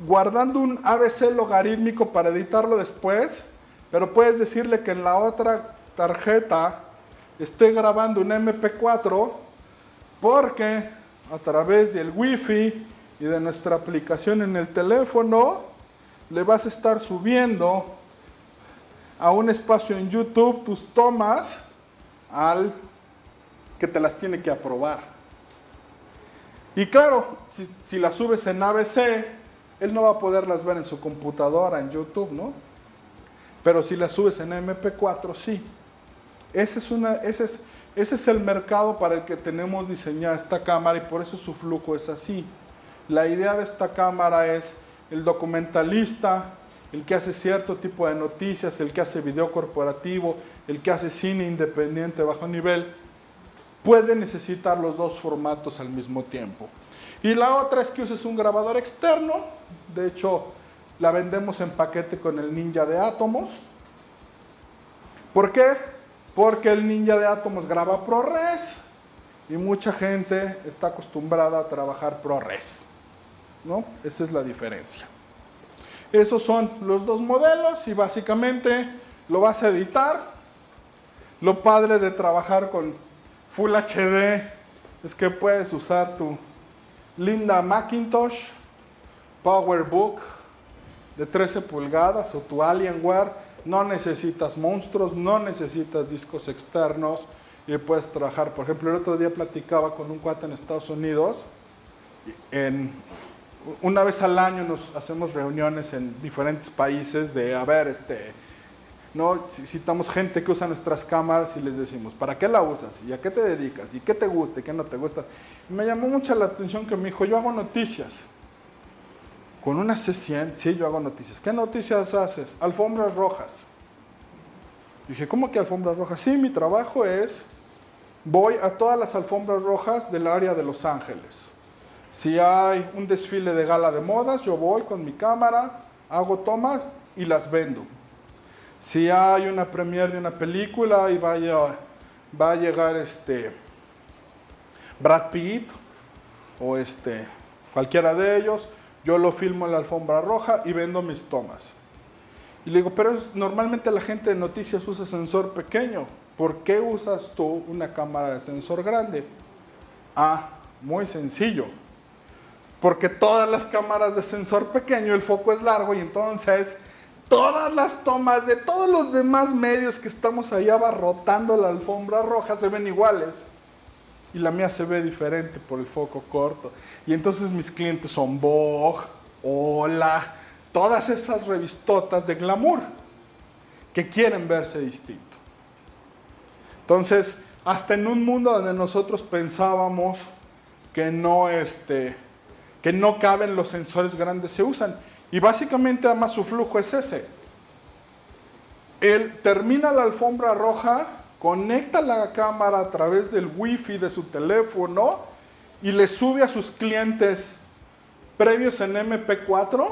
guardando un ABC logarítmico para editarlo después, pero puedes decirle que en la otra tarjeta esté grabando un MP4 porque a través del Wi-Fi y de nuestra aplicación en el teléfono le vas a estar subiendo a un espacio en YouTube tus tomas al que te las tiene que aprobar. Y claro, si las subes en ABC, él no va a poderlas ver en su computadora, en YouTube, ¿no? Pero si las subes en MP4, sí. Ese es el mercado para el que tenemos diseñada esta cámara y por eso su flujo es así. La idea de esta cámara es el documentalista, el que hace cierto tipo de noticias, el que hace video corporativo, el que hace cine independiente bajo nivel, puede necesitar los dos formatos al mismo tiempo. Y la otra es que uses un grabador externo. De hecho, la vendemos en paquete con el Ninja de Atomos. ¿Por qué? Porque el Ninja de Atomos graba ProRes y mucha gente está acostumbrada a trabajar ProRes, ¿no? Esa es la diferencia. Esos son los dos modelos y básicamente lo vas a editar. Lo padre de trabajar con Full HD es que puedes usar tu linda Macintosh PowerBook de 13 pulgadas o tu Alienware. No necesitas monstruos, no necesitas discos externos y puedes trabajar. Por ejemplo, el otro día platicaba con un cuate en Estados Unidos. Una vez al año nos hacemos reuniones en diferentes países de, ¿no? Citamos gente que usa nuestras cámaras y les decimos, ¿para qué la usas? ¿Y a qué te dedicas? ¿Y qué te gusta? ¿Y qué no te gusta? Y me llamó mucho la atención que me dijo, yo hago noticias. Con una C100, sí, yo hago noticias. ¿Qué noticias haces? Alfombras rojas. Y dije, ¿cómo que alfombras rojas? Sí, mi trabajo es, voy a todas las alfombras rojas del área de Los Ángeles. Si hay un desfile de gala de modas, yo voy con mi cámara, hago tomas y las vendo. Si hay una premiere de una película y va a llegar Brad Pitt o cualquiera de ellos, yo lo filmo en la alfombra roja y vendo mis tomas. Y le digo, pero normalmente la gente de noticias usa sensor pequeño. ¿Por qué usas tú una cámara de sensor grande? Muy sencillo. Porque todas las cámaras de sensor pequeño, el foco es largo y entonces todas las tomas de todos los demás medios que estamos ahí abarrotando la alfombra roja se ven iguales. Y la mía se ve diferente por el foco corto. Y entonces mis clientes son Vogue, Hola, todas esas revistotas de glamour que quieren verse distinto. Entonces, hasta en un mundo donde nosotros pensábamos que no caben los sensores grandes, se usan. Y básicamente además su flujo es ese. Él termina la alfombra roja, conecta la cámara a través del Wi-Fi de su teléfono y le sube a sus clientes previos en MP4.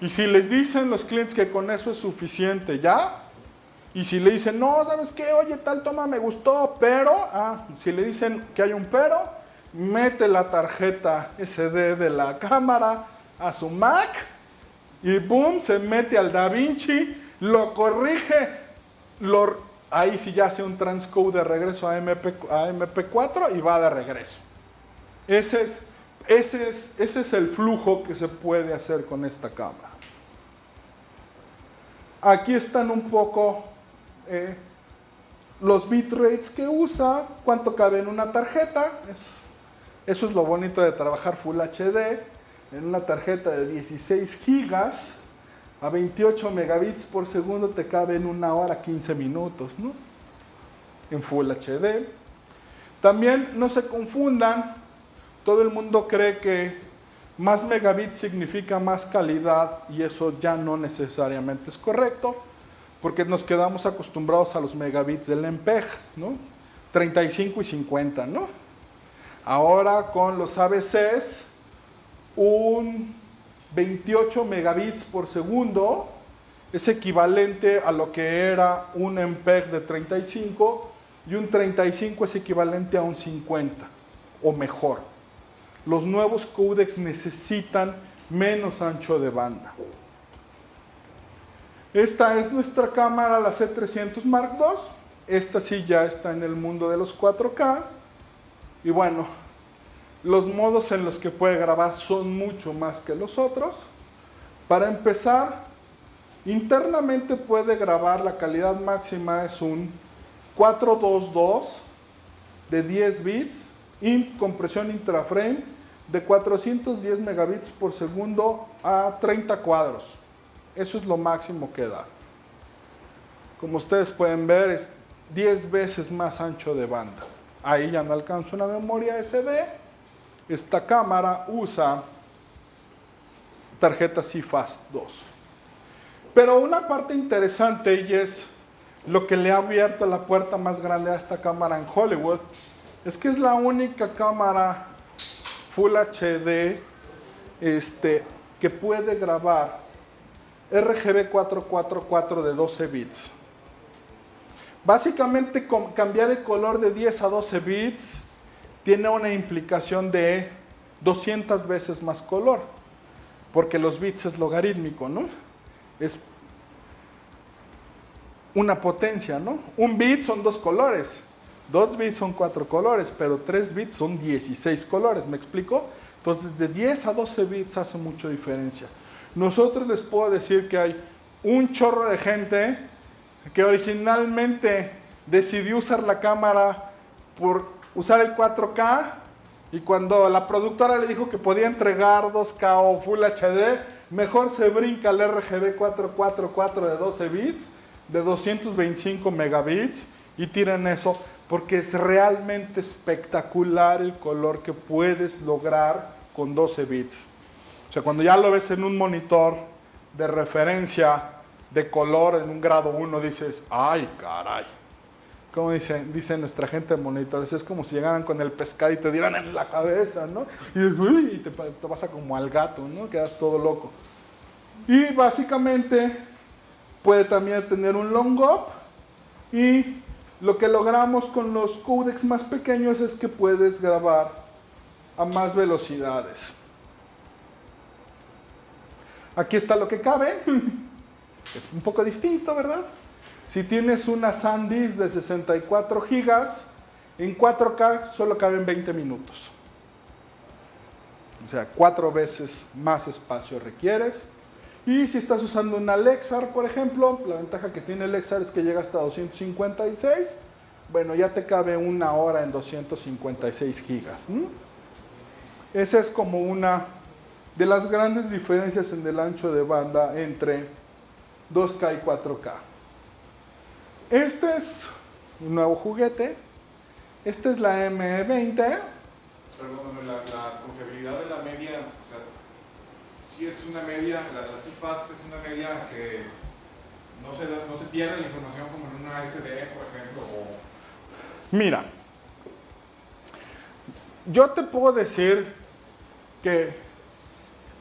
Y si les dicen los clientes que con eso es suficiente, ya. Y si le dicen, no, ¿sabes qué? Oye, tal toma me gustó, pero... si le dicen que hay un pero, mete la tarjeta SD de la cámara a su Mac y boom, se mete al DaVinci, lo corrige, ahí sí ya hace un transcode de regreso a MP4 y va de regreso. Ese es el flujo que se puede hacer con esta cámara. Aquí están un poco los bitrates que usa, cuánto cabe en una tarjeta. Eso es lo bonito de trabajar Full HD. En una tarjeta de 16 gigas a 28 megabits por segundo te cabe en 1 hora 15 minutos, ¿no? En Full HD. También no se confundan, todo el mundo cree que más megabits significa más calidad y eso ya no necesariamente es correcto porque nos quedamos acostumbrados a los megabits del MPEG, ¿no? 35 y 50, ¿no? Ahora con los ABCs, un 28 megabits por segundo es equivalente a lo que era un MPEG de 35 y un 35 es equivalente a un 50 o mejor. Los nuevos códecs necesitan menos ancho de banda. Esta es nuestra cámara, la C300 Mark II. Esta sí ya está en el mundo de los 4K. Y bueno, los modos en los que puede grabar son mucho más que los otros. Para empezar, internamente puede grabar, la calidad máxima es un 422 de 10 bits, compresión intraframe de 410 megabits por segundo a 30 cuadros. Eso es lo máximo que da. Como ustedes pueden ver, es 10 veces más ancho de banda. Ahí ya no alcanza una memoria SD. Esta cámara usa tarjeta CFast 2. Pero una parte interesante, y es lo que le ha abierto la puerta más grande a esta cámara en Hollywood, es que es la única cámara Full HD que puede grabar RGB 444 de 12 bits. Básicamente, cambiar el color de 10 a 12 bits tiene una implicación de 200 veces más color, porque los bits es logarítmico, ¿no? Es una potencia, ¿no? Un bit son 2 colores, 2 bits son 4 colores, pero 3 bits son 16 colores, ¿me explico? Entonces, de 10 a 12 bits hace mucha diferencia. Nosotros les puedo decir que hay un chorro de gente que originalmente decidió usar la cámara por usar el 4K, y cuando la productora le dijo que podía entregar 2K o Full HD, mejor se brinca el RGB 444 de 12 bits, de 225 megabits, y tiran eso, porque es realmente espectacular el color que puedes lograr con 12 bits. O sea, cuando ya lo ves en un monitor de referencia de color en un grado 1, dices, ¡ay, caray! Como dice nuestra gente de monitores, es como si llegaran con el pescado y te dieran en la cabeza, ¿no? Y te pasa como al gato, ¿no? Quedas todo loco. Y básicamente puede también tener un long up, y lo que logramos con los códecs más pequeños es que puedes grabar a más velocidades. Aquí está lo que cabe. Es un poco distinto, ¿verdad? Si tienes una SanDisk de 64 gigas, en 4K solo caben 20 minutos. O sea, 4 veces más espacio requieres. Y si estás usando una Lexar, por ejemplo, la ventaja que tiene Lexar es que llega hasta 256. Bueno, ya te cabe una hora en 256 gigas. Esa es como una de las grandes diferencias en el ancho de banda entre 2K y 4K. Este es un nuevo juguete. Esta es la M20. Perdóname, la confiabilidad de la media, o sea, si es una media, la CFast es una media que no se pierde la información como en una SD, por ejemplo. Mira, yo te puedo decir que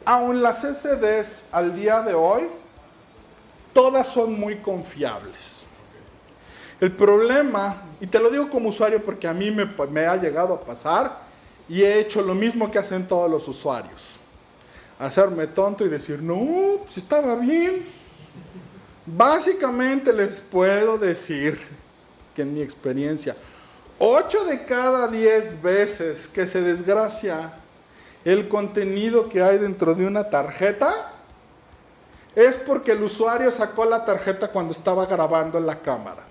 aun las SDs al día de hoy, todas son muy confiables. El problema, y te lo digo como usuario porque a mí me ha llegado a pasar, y he hecho lo mismo que hacen todos los usuarios. Hacerme tonto y decir, no, pues estaba bien. Básicamente les puedo decir que en mi experiencia, 8 de cada 10 veces que se desgracia el contenido que hay dentro de una tarjeta, es porque el usuario sacó la tarjeta cuando estaba grabando en la cámara.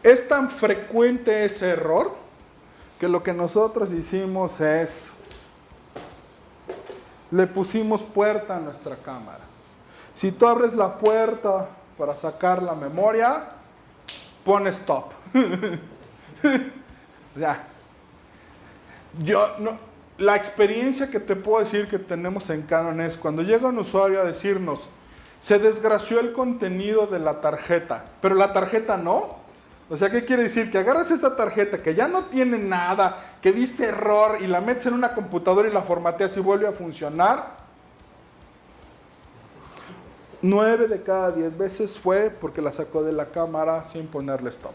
Es tan frecuente ese error que lo que nosotros hicimos es, le pusimos puerta a nuestra cámara. Si tú abres la puerta para sacar la memoria, pon stop. Ya. La experiencia que te puedo decir que tenemos en Canon es cuando llega un usuario a decirnos, se desgració el contenido de la tarjeta, pero la tarjeta no. O sea, ¿qué quiere decir? Que agarras esa tarjeta que ya no tiene nada, que dice error, y la metes en una computadora y la formateas y vuelve a funcionar. 9 de cada 10 veces fue porque la sacó de la cámara sin ponerle stop.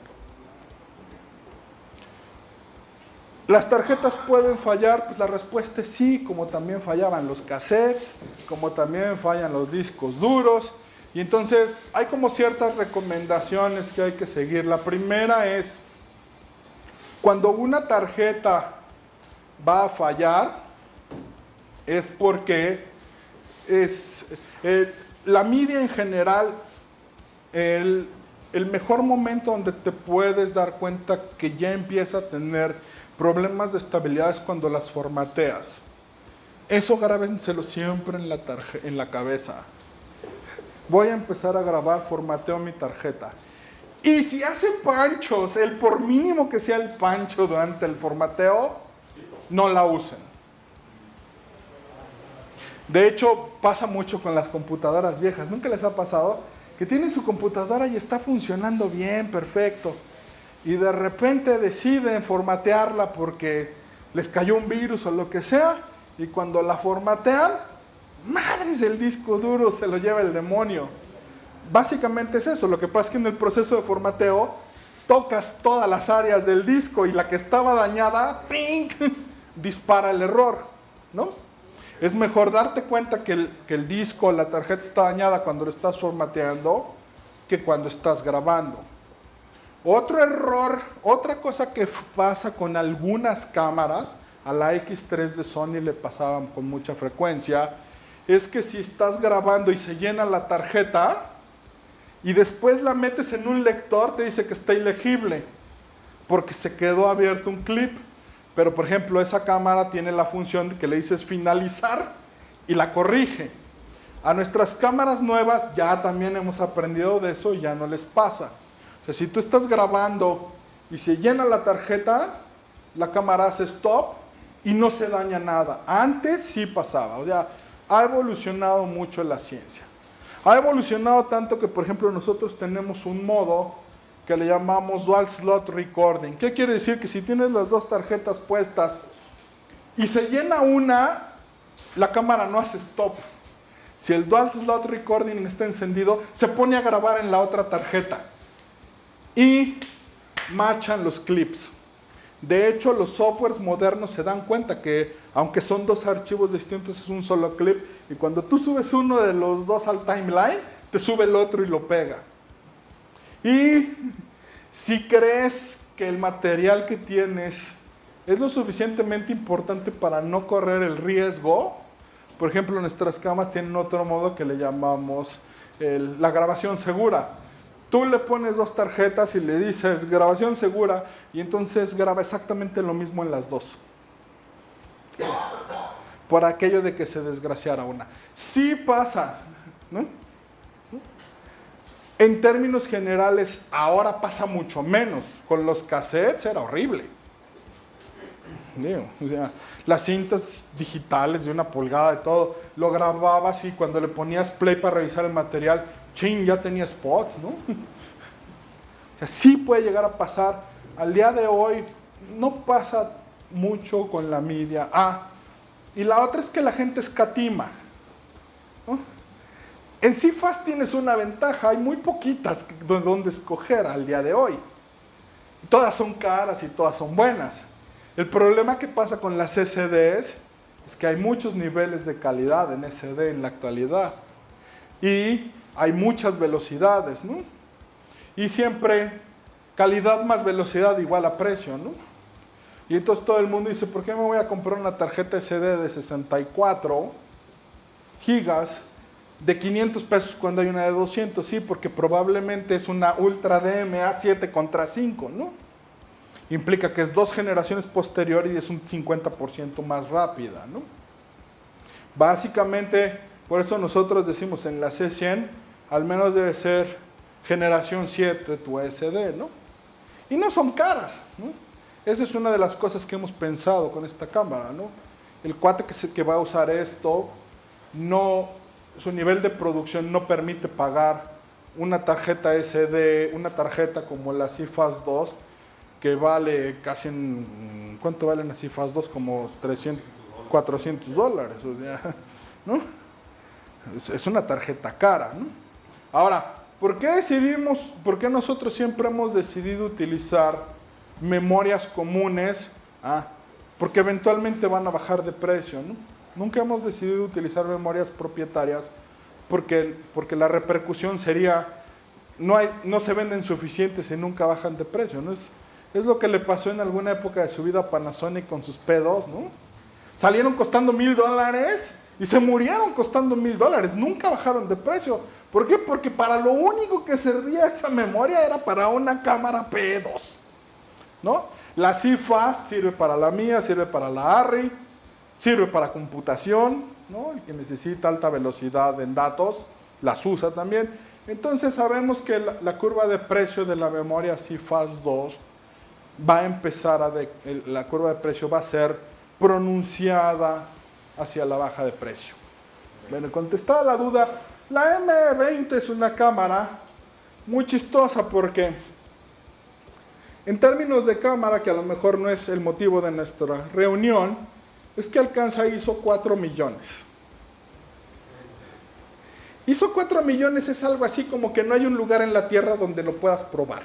¿Las tarjetas pueden fallar? Pues la respuesta es sí, como también fallaban los cassettes, como también fallan los discos duros. Y entonces hay como ciertas recomendaciones que hay que seguir. La primera es, cuando una tarjeta va a fallar, es porque la media en general, el mejor momento donde te puedes dar cuenta que ya empieza a tener problemas de estabilidad es cuando las formateas. Eso grábenselo siempre en la cabeza. Voy a empezar a grabar, formateo mi tarjeta. Y si hace panchos, por mínimo que sea el pancho durante el formateo, no la usen. De hecho, pasa mucho con las computadoras viejas. ¿Nunca les ha pasado? Que tienen su computadora y está funcionando bien, perfecto. Y de repente deciden formatearla porque les cayó un virus o lo que sea. Y cuando la formatean, madres, el disco duro se lo lleva el demonio. Básicamente es eso. Lo que pasa es que en el proceso de formateo tocas todas las áreas del disco y la que estaba dañada, ¡ping!, dispara el error, ¿no? Es mejor darte cuenta que el disco, la tarjeta está dañada cuando lo estás formateando que cuando estás grabando. Otro error, otra cosa que pasa con algunas cámaras, a la X3 de Sony le pasaban con mucha frecuencia, es que si estás grabando y se llena la tarjeta y después la metes en un lector, te dice que está ilegible porque se quedó abierto un clip. Pero por ejemplo, esa cámara tiene la función de que le dices finalizar y la corrige. A nuestras cámaras nuevas ya también hemos aprendido de eso y ya no les pasa. O sea, si tú estás grabando y se llena la tarjeta, la cámara hace stop y no se daña nada. Antes sí pasaba. O sea, ha evolucionado mucho la ciencia. Ha evolucionado tanto que, por ejemplo, nosotros tenemos un modo que le llamamos Dual Slot Recording. ¿Qué quiere decir? Que si tienes las dos tarjetas puestas y se llena una, la cámara no hace stop. Si el Dual Slot Recording está encendido, se pone a grabar en la otra tarjeta y machan los clips. De hecho, los softwares modernos se dan cuenta que, aunque son dos archivos distintos, es un solo clip. Y cuando tú subes uno de los dos al timeline, te sube el otro y lo pega. Y si crees que el material que tienes es lo suficientemente importante para no correr el riesgo, por ejemplo, nuestras cámaras tienen otro modo que le llamamos la grabación segura. Tú le pones dos tarjetas y le dices grabación segura y entonces graba exactamente lo mismo en las dos. Por aquello de que se desgraciara una. Sí pasa, ¿no? En términos generales, ahora pasa mucho menos. Con los cassettes era horrible. O sea, las cintas digitales de 1 pulgada de todo, lo grababas y cuando le ponías play para revisar el material, ¡chin!, ya tenía spots, ¿no? O sea, sí puede llegar a pasar. Al día de hoy no pasa mucho con la media. Y la otra es que la gente escatima, ¿no? En CFast tienes una ventaja, hay muy poquitas donde escoger al día de hoy. Todas son caras y todas son buenas. El problema que pasa con las SDs es que hay muchos niveles de calidad en SD en la actualidad. Y hay muchas velocidades, ¿no? Y siempre calidad más velocidad igual a precio, ¿no? Y entonces todo el mundo dice, ¿por qué me voy a comprar una tarjeta SD de 64 gigas de 500 pesos cuando hay una de 200? Sí, porque probablemente es una Ultra DMA 7 contra 5, ¿no? Implica que es 2 generaciones posterior y es un 50% más rápida, ¿no? Básicamente, por eso nosotros decimos en la C100, al menos debe ser generación 7 tu SD, ¿no? Y no son caras, ¿no? Esa es una de las cosas que hemos pensado con esta cámara, ¿no? El cuate que va a usar esto, su nivel de producción no permite pagar una tarjeta SD, una tarjeta como la CFast 2, que vale casi ¿cuánto valen las CFast 2? Como 300, $400, o sea, ¿no? Es una tarjeta cara, ¿no? Ahora, ¿por qué nosotros siempre hemos decidido utilizar memorias comunes? Porque eventualmente van a bajar de precio, ¿no? Nunca hemos decidido utilizar memorias propietarias porque la repercusión sería, no se venden suficientes y nunca bajan de precio, ¿no? Es lo que le pasó en alguna época de su vida a Panasonic con sus P2, ¿no? Salieron costando $1,000 y se murieron costando $1,000, nunca bajaron de precio. ¿Por qué? Porque para lo único que servía esa memoria era para una cámara P2, ¿no? La CFast sirve para la mía, sirve para la ARRI, sirve para computación, ¿no? El que necesita alta velocidad en datos, las usa también. Entonces sabemos que la curva de precio de la memoria CFast 2 va a empezar la curva de precio va a ser pronunciada hacia la baja de precio. Bueno, contestada la duda, la M20 es una cámara muy chistosa porque en términos de cámara, que a lo mejor no es el motivo de nuestra reunión, es que alcanza ISO 4 millones. ISO 4 millones es algo así como que no hay un lugar en la Tierra donde lo puedas probar.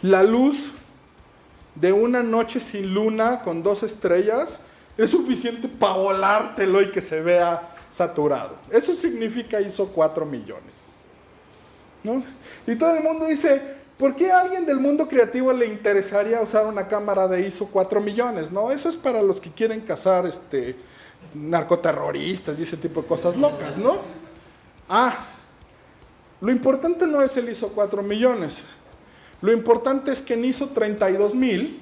La luz de una noche sin luna con 2 estrellas es suficiente para volártelo y que se vea saturado. Eso significa ISO 4 millones. ¿No? Y todo el mundo dice, ¿por qué a alguien del mundo creativo le interesaría usar una cámara de ISO 4 millones? No, eso es para los que quieren cazar narcoterroristas y ese tipo de cosas locas, ¿no? Lo importante no es el ISO 4 millones. Lo importante es que en ISO 32000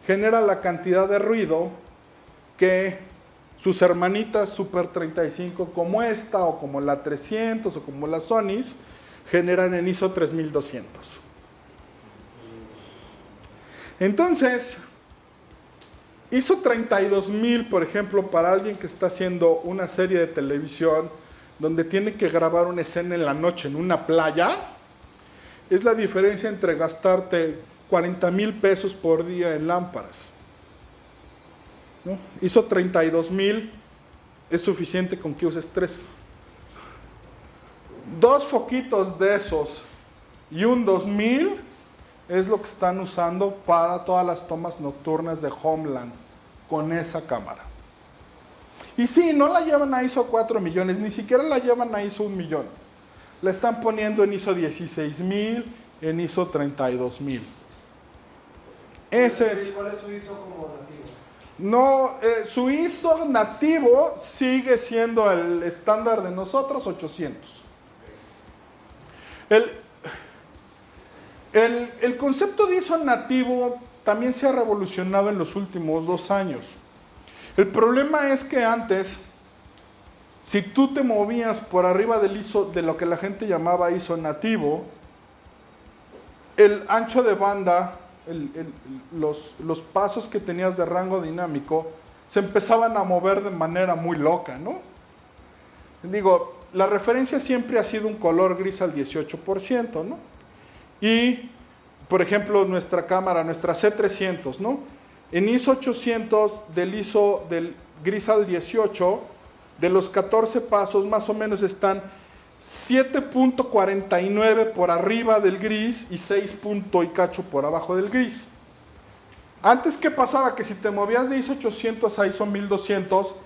genera la cantidad de ruido que sus hermanitas Super 35 como esta, o como la 300, o como la Sonys, generan en ISO 3200. Entonces, ISO 32000, por ejemplo, para alguien que está haciendo una serie de televisión donde tiene que grabar una escena en la noche en una playa, es la diferencia entre gastarte 40,000 pesos por día en lámparas, ¿no? ISO 32000 es suficiente con que uses 2 foquitos de esos y un 2000 es lo que están usando para todas las tomas nocturnas de Homeland con esa cámara. Y sí, no la llevan a ISO 4 millones, ni siquiera la llevan a ISO 1 millón. La están poniendo en ISO 16000, en ISO 32000. Ese es. ¿Cuál es su ISO como nativo? No, su ISO nativo sigue siendo el estándar de nosotros, 800. El concepto de ISO nativo también se ha revolucionado en los últimos 2 años. El problema es que antes, si tú te movías por arriba del ISO, de lo que la gente llamaba ISO nativo, el ancho de banda, los pasos que tenías de rango dinámico, se empezaban a mover de manera muy loca, ¿no? Digo, la referencia siempre ha sido un color gris al 18%, ¿no? Y, por ejemplo, nuestra cámara, nuestra C300, ¿no? En ISO 800, del gris al 18, de los 14 pasos, más o menos están 7.49 por arriba del gris y 6 punto y cacho por abajo del gris. Antes, ¿qué pasaba? Que si te movías de ISO 800 a ISO 1200,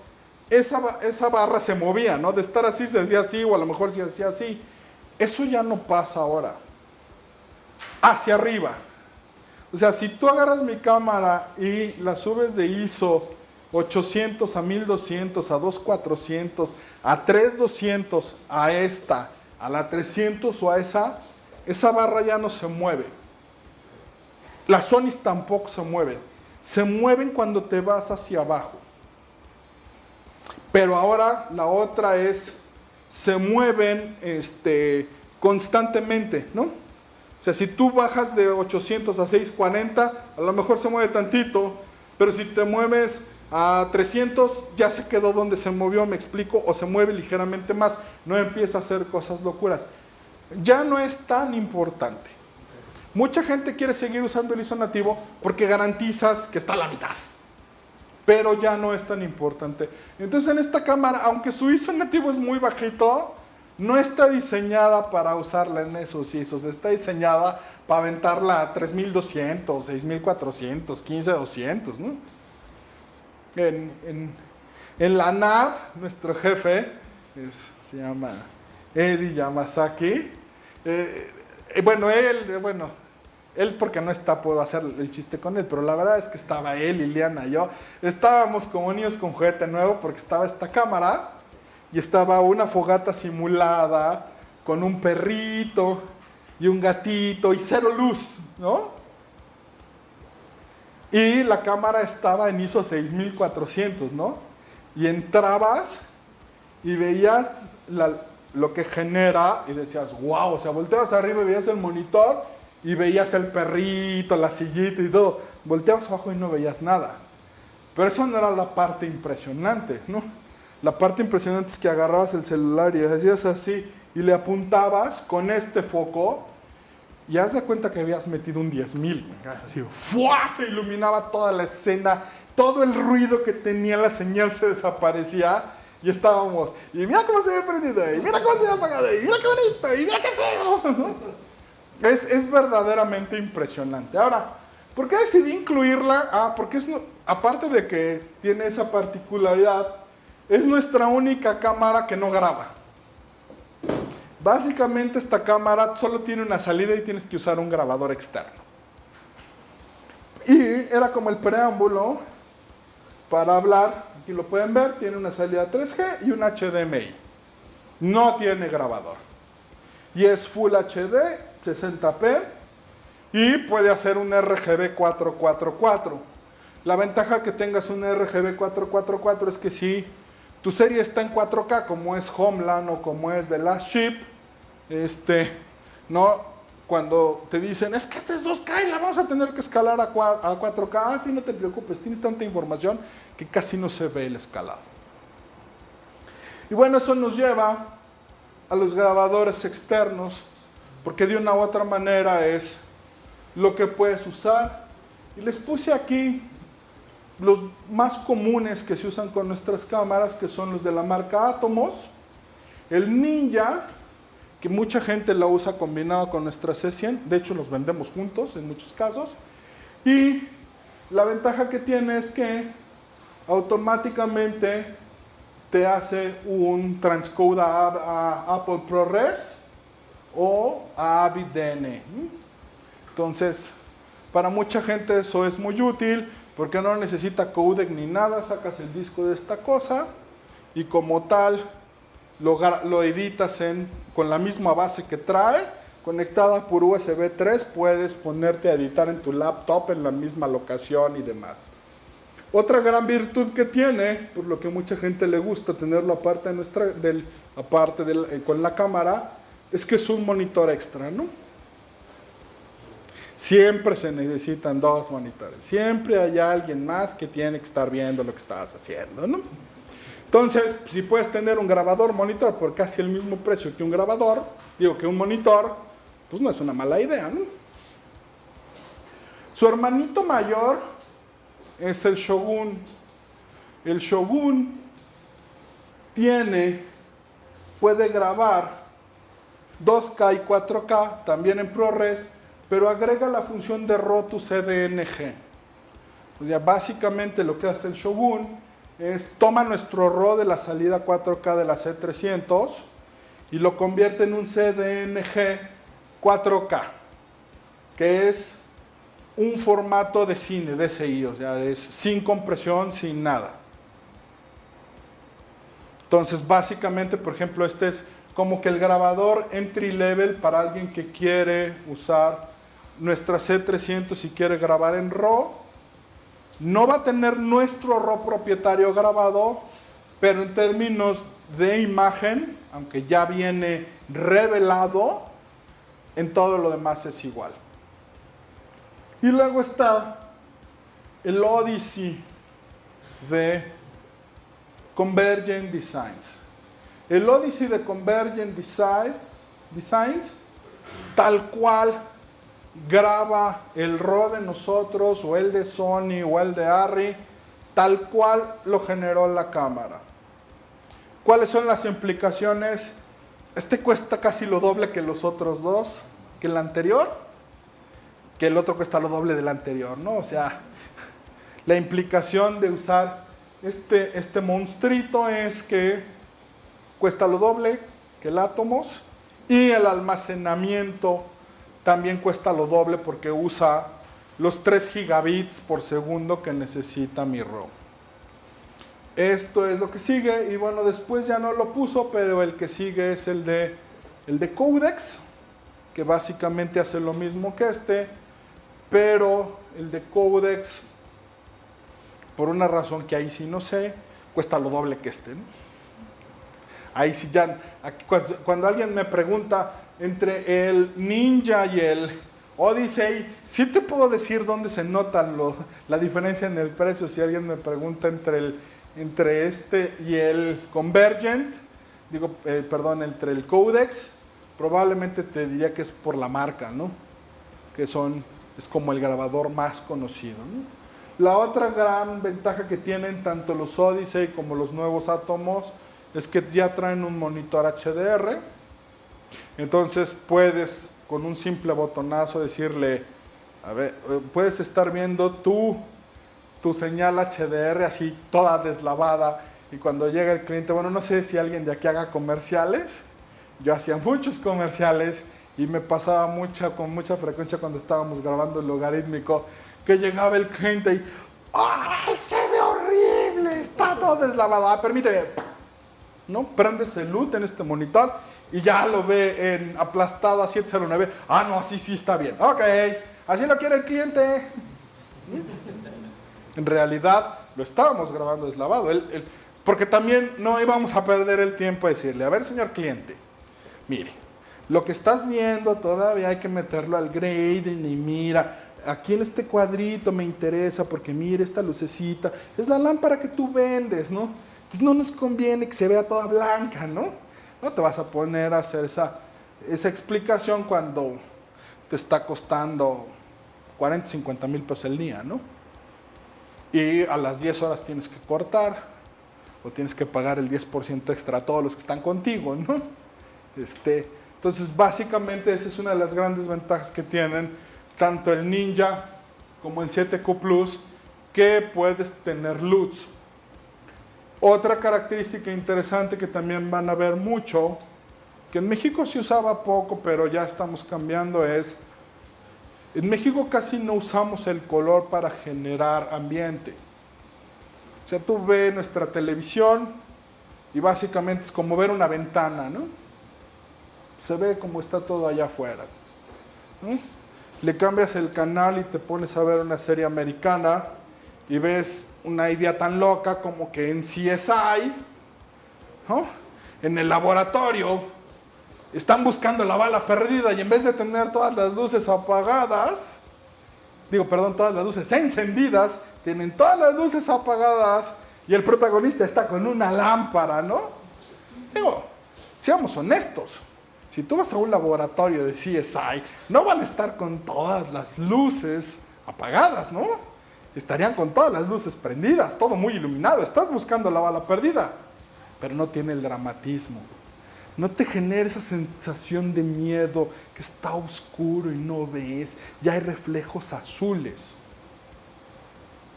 esa barra se movía, ¿no? De estar así se hacía así, o a lo mejor se hacía así. Eso ya no pasa ahora. Hacia arriba. O sea, si tú agarras mi cámara y la subes de ISO 800 a 1200, a 2400, a 3200, a esta, a la 300 o a esa barra ya no se mueve. Las Sonys tampoco se mueven. Se mueven cuando te vas hacia abajo. Pero ahora la otra es, se mueven constantemente, ¿no? O sea, si tú bajas de 800 a 640, a lo mejor se mueve tantito, pero si te mueves A 300 ya se quedó donde se movió, me explico, o se mueve ligeramente más, no empieza a hacer cosas locuras. Ya no es tan importante. Mucha gente quiere seguir usando el ISO nativo porque garantizas que está a la mitad. Pero ya no es tan importante. Entonces en esta cámara, aunque su ISO nativo es muy bajito, no está diseñada para usarla en esos ISOs. Está diseñada para aventarla a 3200, 6400, 15200, ¿no? En la NAV, nuestro jefe, se llama Eddie Yamazaki. Él porque no está, puedo hacer el chiste con él, pero la verdad es que estaba él, Liliana y yo. Estábamos como niños con juguete nuevo porque estaba esta cámara y estaba una fogata simulada con un perrito y un gatito y cero luz, ¿no? Y la cámara estaba en ISO 6400, ¿no? Y entrabas y veías lo que genera y decías, wow, o sea, volteabas arriba y veías el monitor y veías el perrito, la sillita y todo. Volteabas abajo y no veías nada. Pero eso no era la parte impresionante, ¿no? La parte impresionante es que agarrabas el celular y hacías así y le apuntabas con este foco y haz de cuenta que habías metido un 10.000. Así, ¡fua! Se iluminaba toda la escena, todo el ruido que tenía la señal se desaparecía y estábamos, y mira cómo se ve prendido, y mira cómo se ve apagado, y mira qué bonito, y mira qué feo. Es verdaderamente impresionante. Ahora, ¿por qué decidí incluirla? Porque aparte de que tiene esa particularidad, es nuestra única cámara que no graba. Básicamente esta cámara solo tiene una salida y tienes que usar un grabador externo. Y era como el preámbulo para hablar, aquí lo pueden ver, tiene una salida 3G y un HDMI. No tiene grabador. Y es Full HD, 60p, y puede hacer un RGB 444. La ventaja que tengas un RGB 444 es que si tu serie está en 4K, como es Homeland o como es The Last Ship, ¿no? Cuando te dicen, es que este es 2K y la vamos a tener que escalar a 4K, sí, no te preocupes, tienes tanta información que casi no se ve el escalado. Y bueno, eso nos lleva a los grabadores externos, porque de una u otra manera es lo que puedes usar. Y les puse aquí los más comunes que se usan con nuestras cámaras, que son los de la marca Atomos, el Ninja, que mucha gente la usa combinado con nuestra C100, de hecho los vendemos juntos en muchos casos, y la ventaja que tiene es que automáticamente te hace un transcode a Apple ProRes o a AvidDN. Entonces, para mucha gente eso es muy útil, porque no necesita codec ni nada, sacas el disco de esta cosa y como tal lo editas con la misma base que trae, conectada por USB 3, puedes ponerte a editar en tu laptop en la misma locación y demás. Otra gran virtud que tiene, por lo que mucha gente le gusta tenerlo aparte con la cámara, es que es un monitor extra, ¿no? Siempre se necesitan dos monitores. Siempre hay alguien más que tiene que estar viendo lo que estás haciendo, ¿no? Entonces, si puedes tener un grabador monitor por casi el mismo precio que un grabador, que un monitor, pues no es una mala idea, ¿no? Su hermanito mayor es el Shogun. El Shogun puede grabar 2K y 4K, también en ProRes, pero agrega la función de RAW CDNG. O sea, básicamente lo que hace el Shogun es toma nuestro RAW de la salida 4K de la C300 y lo convierte en un CDNG 4K, que es un formato de cine, DCI, o sea, es sin compresión, sin nada. Entonces, básicamente, por ejemplo, este es como que el grabador entry level para alguien que quiere usar nuestra C300 y quiere grabar en RAW. No va a tener nuestro RAW propietario grabado, pero en términos de imagen, aunque ya viene revelado, en todo lo demás es igual. Y luego está el Odyssey de Convergent Designs. El Odyssey de Convergent Designs, tal cual graba el RAW de nosotros, o el de Sony, o el de Arri, tal cual lo generó la cámara. ¿Cuáles son las implicaciones? Este cuesta casi lo doble que los otros dos, que el anterior, que el otro cuesta lo doble del anterior, ¿no? O sea, la implicación de usar este monstruito es que cuesta lo doble que el Atomos, y el almacenamiento también cuesta lo doble porque usa los 3 gigabits por segundo que necesita mi RAW. Esto es lo que sigue, y bueno, después ya no lo puso, pero el que sigue es el de Codex, que básicamente hace lo mismo que este, pero el de Codex, por una razón que ahí sí no sé, cuesta lo doble que este, ¿no? Ahí sí ya, aquí, cuando alguien me pregunta entre el Ninja y el Odyssey, sí te puedo decir dónde se nota la diferencia en el precio. Si alguien me pregunta entre este y el Convergent, entre el Codex, probablemente te diría que es por la marca, ¿no? Que es como el grabador más conocido, ¿no? La otra gran ventaja que tienen tanto los Odyssey como los nuevos Atomos es que ya traen un monitor HDR. Entonces puedes con un simple botonazo decirle, a ver, puedes estar viendo tu señal HDR así toda deslavada, y cuando llega el cliente, bueno, no sé si alguien de aquí haga comerciales, yo hacía muchos comerciales y me pasaba con mucha frecuencia cuando estábamos grabando el logarítmico, que llegaba el cliente y ¡ay, se ve horrible! Está todo deslavado. Permíteme, ¿no? Prendes el LUT en este monitor y ya lo ve aplastado a 709. Ah, no, así sí está bien. Ok, así lo quiere el cliente. En realidad lo estábamos grabando deslavado, porque también no íbamos a perder el tiempo de decirle, a ver, señor cliente, mire, lo que estás viendo todavía hay que meterlo al grading, y mira, aquí en este cuadrito me interesa porque mire, esta lucecita es la lámpara que tú vendes, ¿no? Entonces no nos conviene que se vea toda blanca, ¿no? No te vas a poner a hacer esa explicación cuando te está costando 40, 50 mil pesos el día, ¿no? Y a las 10 horas tienes que cortar, o tienes que pagar el 10% extra a todos los que están contigo, ¿no? Entonces, básicamente, esa es una de las grandes ventajas que tienen tanto el Ninja como el 7Q Plus, que puedes tener LUTs. Otra característica interesante que también van a ver mucho, que en México se usaba poco, pero ya estamos cambiando, es en México casi no usamos el color para generar ambiente. O sea, tú ves nuestra televisión y básicamente es como ver una ventana, ¿no? Se ve como está todo allá afuera, ¿no? Le cambias el canal y te pones a ver una serie americana y ves una idea tan loca como que en CSI, ¿no? En el laboratorio están buscando la bala perdida, y en vez de tener todas las luces apagadas, todas las luces encendidas, tienen todas las luces apagadas y el protagonista está con una lámpara, ¿no? Seamos honestos. Si tú vas a un laboratorio de CSI, no van a estar con todas las luces apagadas, ¿no? Estarían con todas las luces prendidas, todo muy iluminado. Estás buscando la bala perdida, pero no tiene el dramatismo. No te genera esa sensación de miedo, que está oscuro y no ves, ya hay reflejos azules.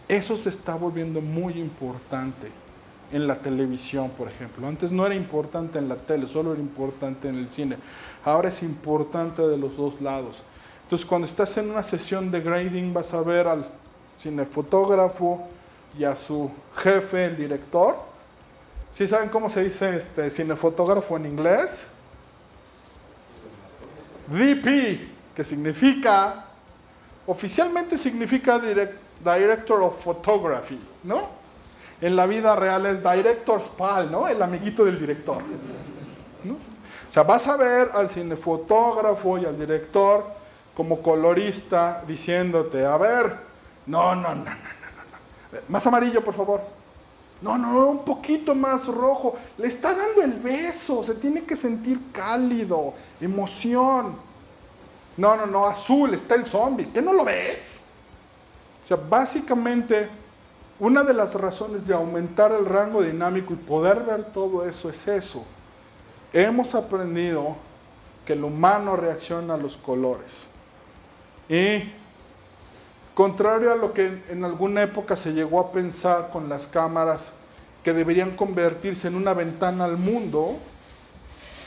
Eso se está volviendo muy importante en la televisión, por ejemplo. Antes no era importante en la tele, solo era importante en el cine. Ahora es importante de los dos lados. Entonces, cuando estás en una sesión de grading, vas a ver al cinefotógrafo y a su jefe, el director. ¿Sí saben cómo se dice cinefotógrafo en inglés? DP, que significa, oficialmente significa Director of Photography, ¿no? En la vida real es Director's Pal, ¿no? El amiguito del director, ¿no? O sea, vas a ver al cinefotógrafo y al director como colorista diciéndote, a ver, no. Más amarillo, por favor. No, no, un poquito más rojo. Le está dando el beso, se tiene que sentir cálido, emoción. No, no, no, azul, está el zombie. ¿Qué no lo ves? O sea, básicamente, una de las razones de aumentar el rango dinámico y poder ver todo eso es eso. Hemos aprendido que el humano reacciona a los colores. Y contrario a lo que en alguna época se llegó a pensar con las cámaras que deberían convertirse en una ventana al mundo,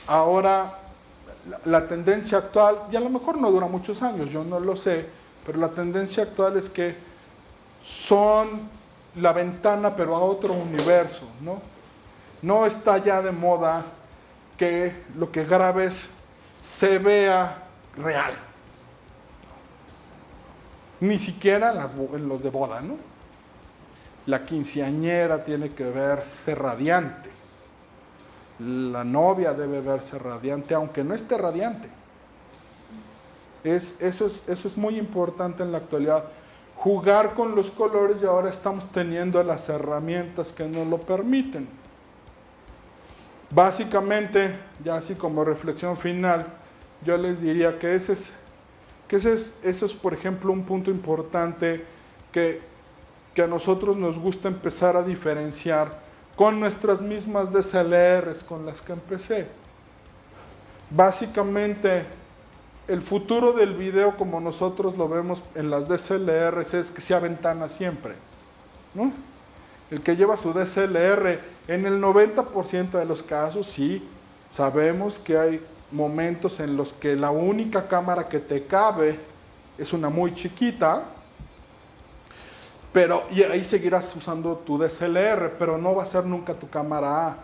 ahora la tendencia actual, y a lo mejor no dura muchos años, yo no lo sé, pero la tendencia actual es que son la ventana pero a otro universo, ¿no? No está ya de moda que lo que grabes se vea real. Ni siquiera en los de boda, ¿no? La quinceañera tiene que verse radiante. La novia debe verse radiante, aunque no esté radiante. Eso es muy importante en la actualidad. Jugar con los colores y ahora estamos teniendo las herramientas que nos lo permiten. Básicamente, ya así como reflexión final, yo les diría que eso es, por ejemplo, un punto importante que a nosotros nos gusta empezar a diferenciar con nuestras mismas DSLRs con las que empecé. Básicamente, el futuro del video como nosotros lo vemos en las DSLRs es que sea ventana siempre, ¿no? El que lleva su DSLR, en el 90% de los casos, sí, sabemos que hay momentos en los que la única cámara que te cabe es una muy chiquita, y ahí seguirás usando tu DSLR, pero no va a ser nunca tu cámara A.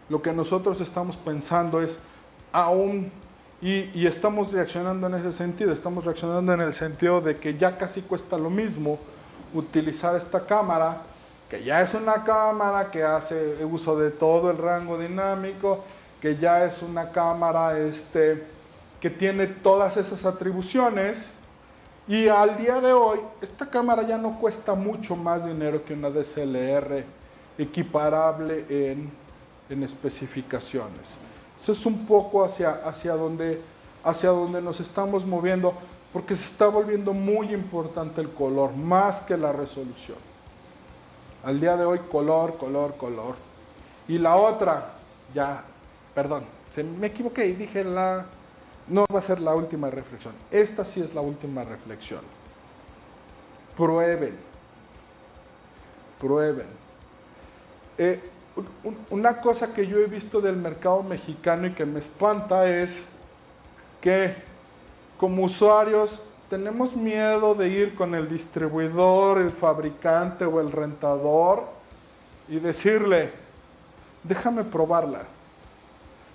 Lo que nosotros estamos pensando es y estamos reaccionando en ese sentido, estamos reaccionando en el sentido de que ya casi cuesta lo mismo utilizar esta cámara, que ya es una cámara que hace uso de todo el rango dinámico, que ya es una cámara que tiene todas esas atribuciones, y al día de hoy esta cámara ya no cuesta mucho más dinero que una DSLR equiparable en especificaciones. Eso es un poco hacia donde nos estamos moviendo, porque se está volviendo muy importante el color, más que la resolución. Al día de hoy, color, color, color. Y la otra, me equivoqué y dije no va a ser la última reflexión. Esta sí es la última reflexión. Prueben. Una cosa que yo he visto del mercado mexicano y que me espanta es que como usuarios tenemos miedo de ir con el distribuidor, el fabricante o el rentador y decirle, déjame probarla.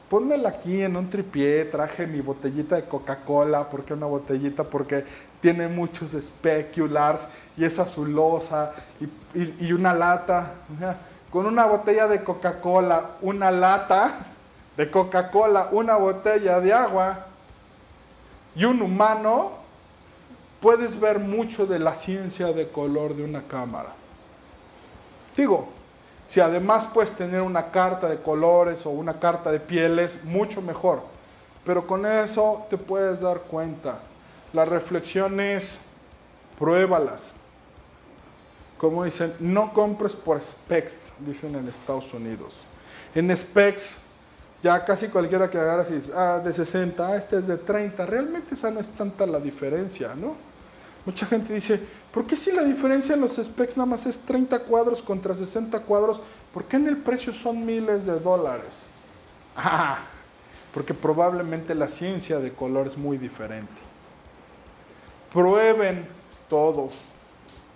Pónmela aquí en un tripié, traje mi botellita de Coca-Cola, ¿por qué una botellita? Porque tiene muchos speculars y es azulosa y una lata. Con una botella de Coca-Cola, una lata de Coca-Cola, una botella de agua y un humano, puedes ver mucho de la ciencia de color de una cámara. Digo, si además puedes tener una carta de colores o una carta de pieles, mucho mejor. Pero con eso te puedes dar cuenta. La reflexión es, pruébalas. Como dicen, no compres por specs, dicen en Estados Unidos. En specs, ya casi cualquiera que agarras y dice, de 60, este es de 30. Realmente esa no es tanta la diferencia, ¿no? Mucha gente dice, ¿por qué si la diferencia en los specs nada más es 30 cuadros contra 60 cuadros? ¿Por qué en el precio son miles de dólares? Porque probablemente la ciencia de color es muy diferente. Prueben todo.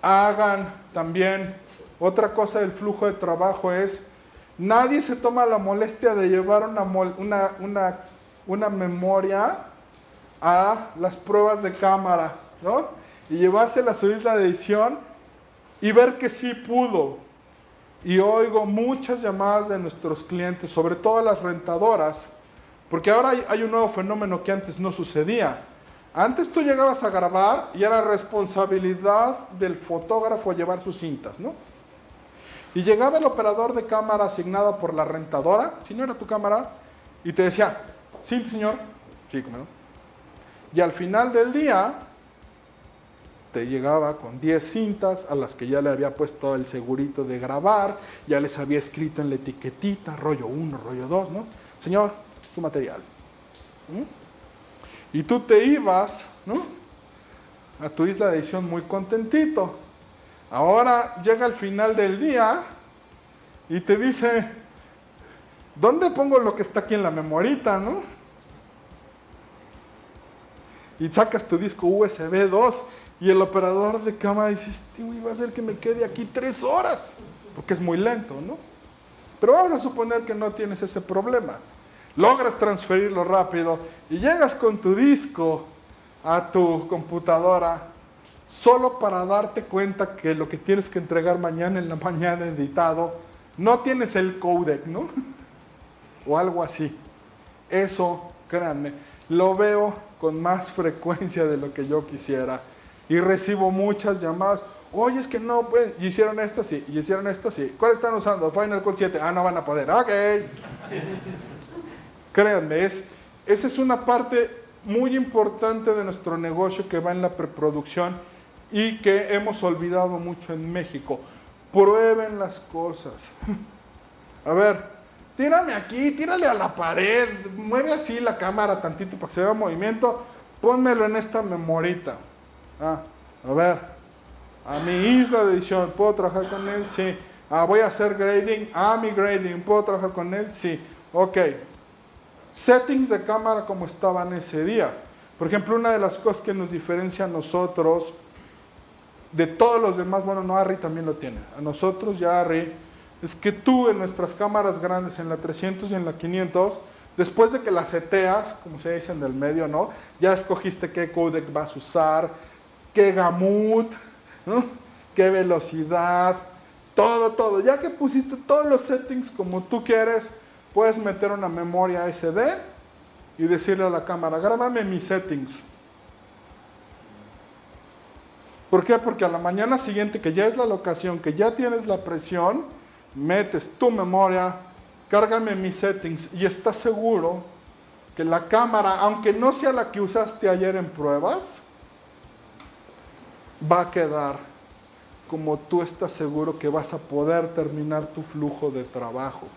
Hagan también, otra cosa del flujo de trabajo es, nadie se toma la molestia de llevar una memoria a las pruebas de cámara, ¿no? Y llevársela a su isla de edición y ver que sí pudo. Y oigo muchas llamadas de nuestros clientes, sobre todo las rentadoras, porque ahora hay un nuevo fenómeno que antes no sucedía. Antes tú llegabas a grabar y era responsabilidad del fotógrafo llevar sus cintas, ¿no? Y llegaba el operador de cámara asignado por la rentadora, si no era tu cámara, y te decía, sí, señor, sí, ¿cómo no? Y al final del día, te llegaba con 10 cintas a las que ya le había puesto el segurito de grabar, ya les había escrito en la etiquetita, rollo 1, rollo 2, ¿no? Señor, su material. Y tú te ibas, ¿no?, a tu isla de edición muy contentito. Ahora llega el final del día y te dice, ¿dónde pongo lo que está aquí en la memorita, no? Y sacas tu disco USB 2 y el operador de cámara dice, va a hacer que me quede aquí 3 horas, porque es muy lento, ¿no? Pero vamos a suponer que no tienes ese problema. Logras transferirlo rápido y llegas con tu disco a tu computadora solo para darte cuenta que lo que tienes que entregar mañana en la mañana editado, no tienes el codec, ¿no? O algo así. Eso, créanme, lo veo con más frecuencia de lo que yo quisiera. Y recibo muchas llamadas. Oye, es que no pueden. Y hicieron esto, sí. Y hicieron esto, sí. ¿Cuál están usando? Final Cut 7. Ah, no van a poder. Ok. Créanme, esa es una parte muy importante de nuestro negocio que va en la preproducción y que hemos olvidado mucho en México. Prueben las cosas. A ver, tírame aquí, tírale a la pared, mueve así la cámara tantito para que se vea movimiento, pónmelo en esta memorita. A ver, a mi isla de edición, ¿puedo trabajar con él? Sí. Voy a hacer grading. Mi grading, ¿puedo trabajar con él? Sí. Ok. Settings de cámara como estaban ese día. Por ejemplo, una de las cosas que nos diferencia a nosotros de todos los demás, bueno, no, Arri también lo tiene, a nosotros ya Arri, es que tú en nuestras cámaras grandes, en la 300 y en la 500, después de que las seteas, como se dice en el medio, ¿no?, ya escogiste qué codec vas a usar, qué gamut, ¿no?, qué velocidad, todo, ya que pusiste todos los settings como tú quieres, puedes meter una memoria SD y decirle a la cámara, grábame mis settings. ¿Por qué? Porque a la mañana siguiente, que ya es la locación, que ya tienes la presión, metes tu memoria, cárgame mis settings y estás seguro que la cámara, aunque no sea la que usaste ayer en pruebas, va a quedar como tú estás seguro que vas a poder terminar tu flujo de trabajo.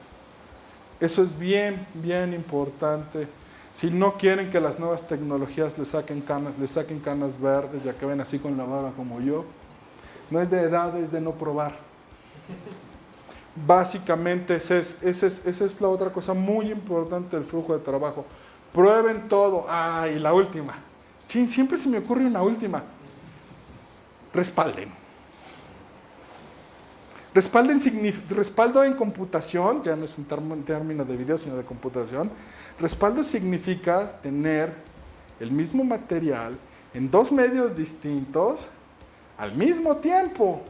Eso es bien, bien importante. Si no quieren que las nuevas tecnologías les saquen canas verdes, ya que ven así con la barba como yo, no es de edad, es de no probar. Básicamente esa es la otra cosa muy importante del flujo de trabajo. Prueben todo. Y la última. Siempre se me ocurre una última. Respalden. Respaldo en computación, ya no es un término de video, sino de computación. Respaldo significa tener el mismo material en 2 medios distintos al mismo tiempo.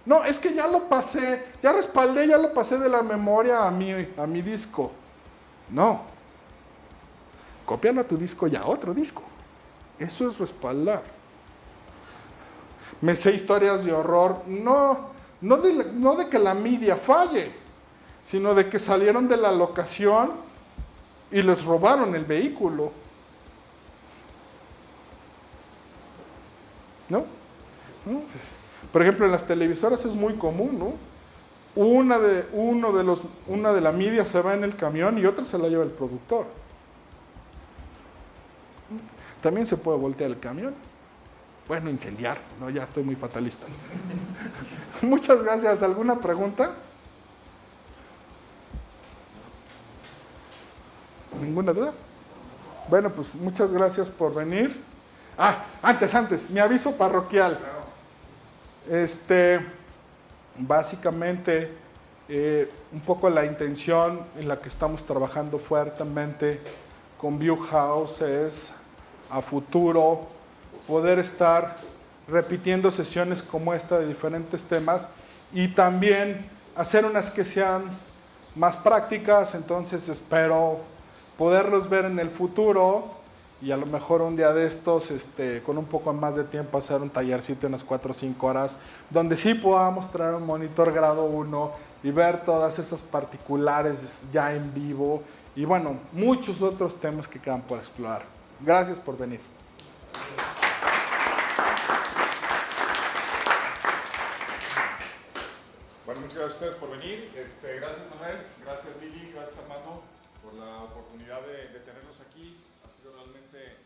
No, es que ya lo pasé, ya respaldé, ya lo pasé de la memoria a mi disco. No. Cópialo a tu disco y a otro disco. Eso es respaldar. Me sé historias de horror, no de que la media falle, sino de que salieron de la locación y les robaron el vehículo. ¿No? Por ejemplo, en las televisoras es muy común, ¿no? Una de la media se va en el camión y otra se la lleva el productor. También se puede voltear el camión. Bueno, incendiar, no, ya estoy muy fatalista. Muchas gracias. ¿Alguna pregunta? ¿Ninguna duda? Bueno, pues muchas gracias por venir. Antes, mi aviso parroquial. Básicamente, un poco la intención en la que estamos trabajando fuertemente con Viewhouse es a futuro poder estar repitiendo sesiones como esta de diferentes temas y también hacer unas que sean más prácticas. Entonces espero poderlos ver en el futuro y a lo mejor un día de estos, con un poco más de tiempo, hacer un tallercito, unas 4 o 5 horas, donde sí podamos traer un monitor grado 1 y ver todas esas particulares ya en vivo y bueno, muchos otros temas que quedan por explorar. Gracias por venir. Bueno, muchas gracias a ustedes por venir. Gracias Manuel, gracias Lili, gracias Armando por la oportunidad de tenerlos aquí. Ha sido realmente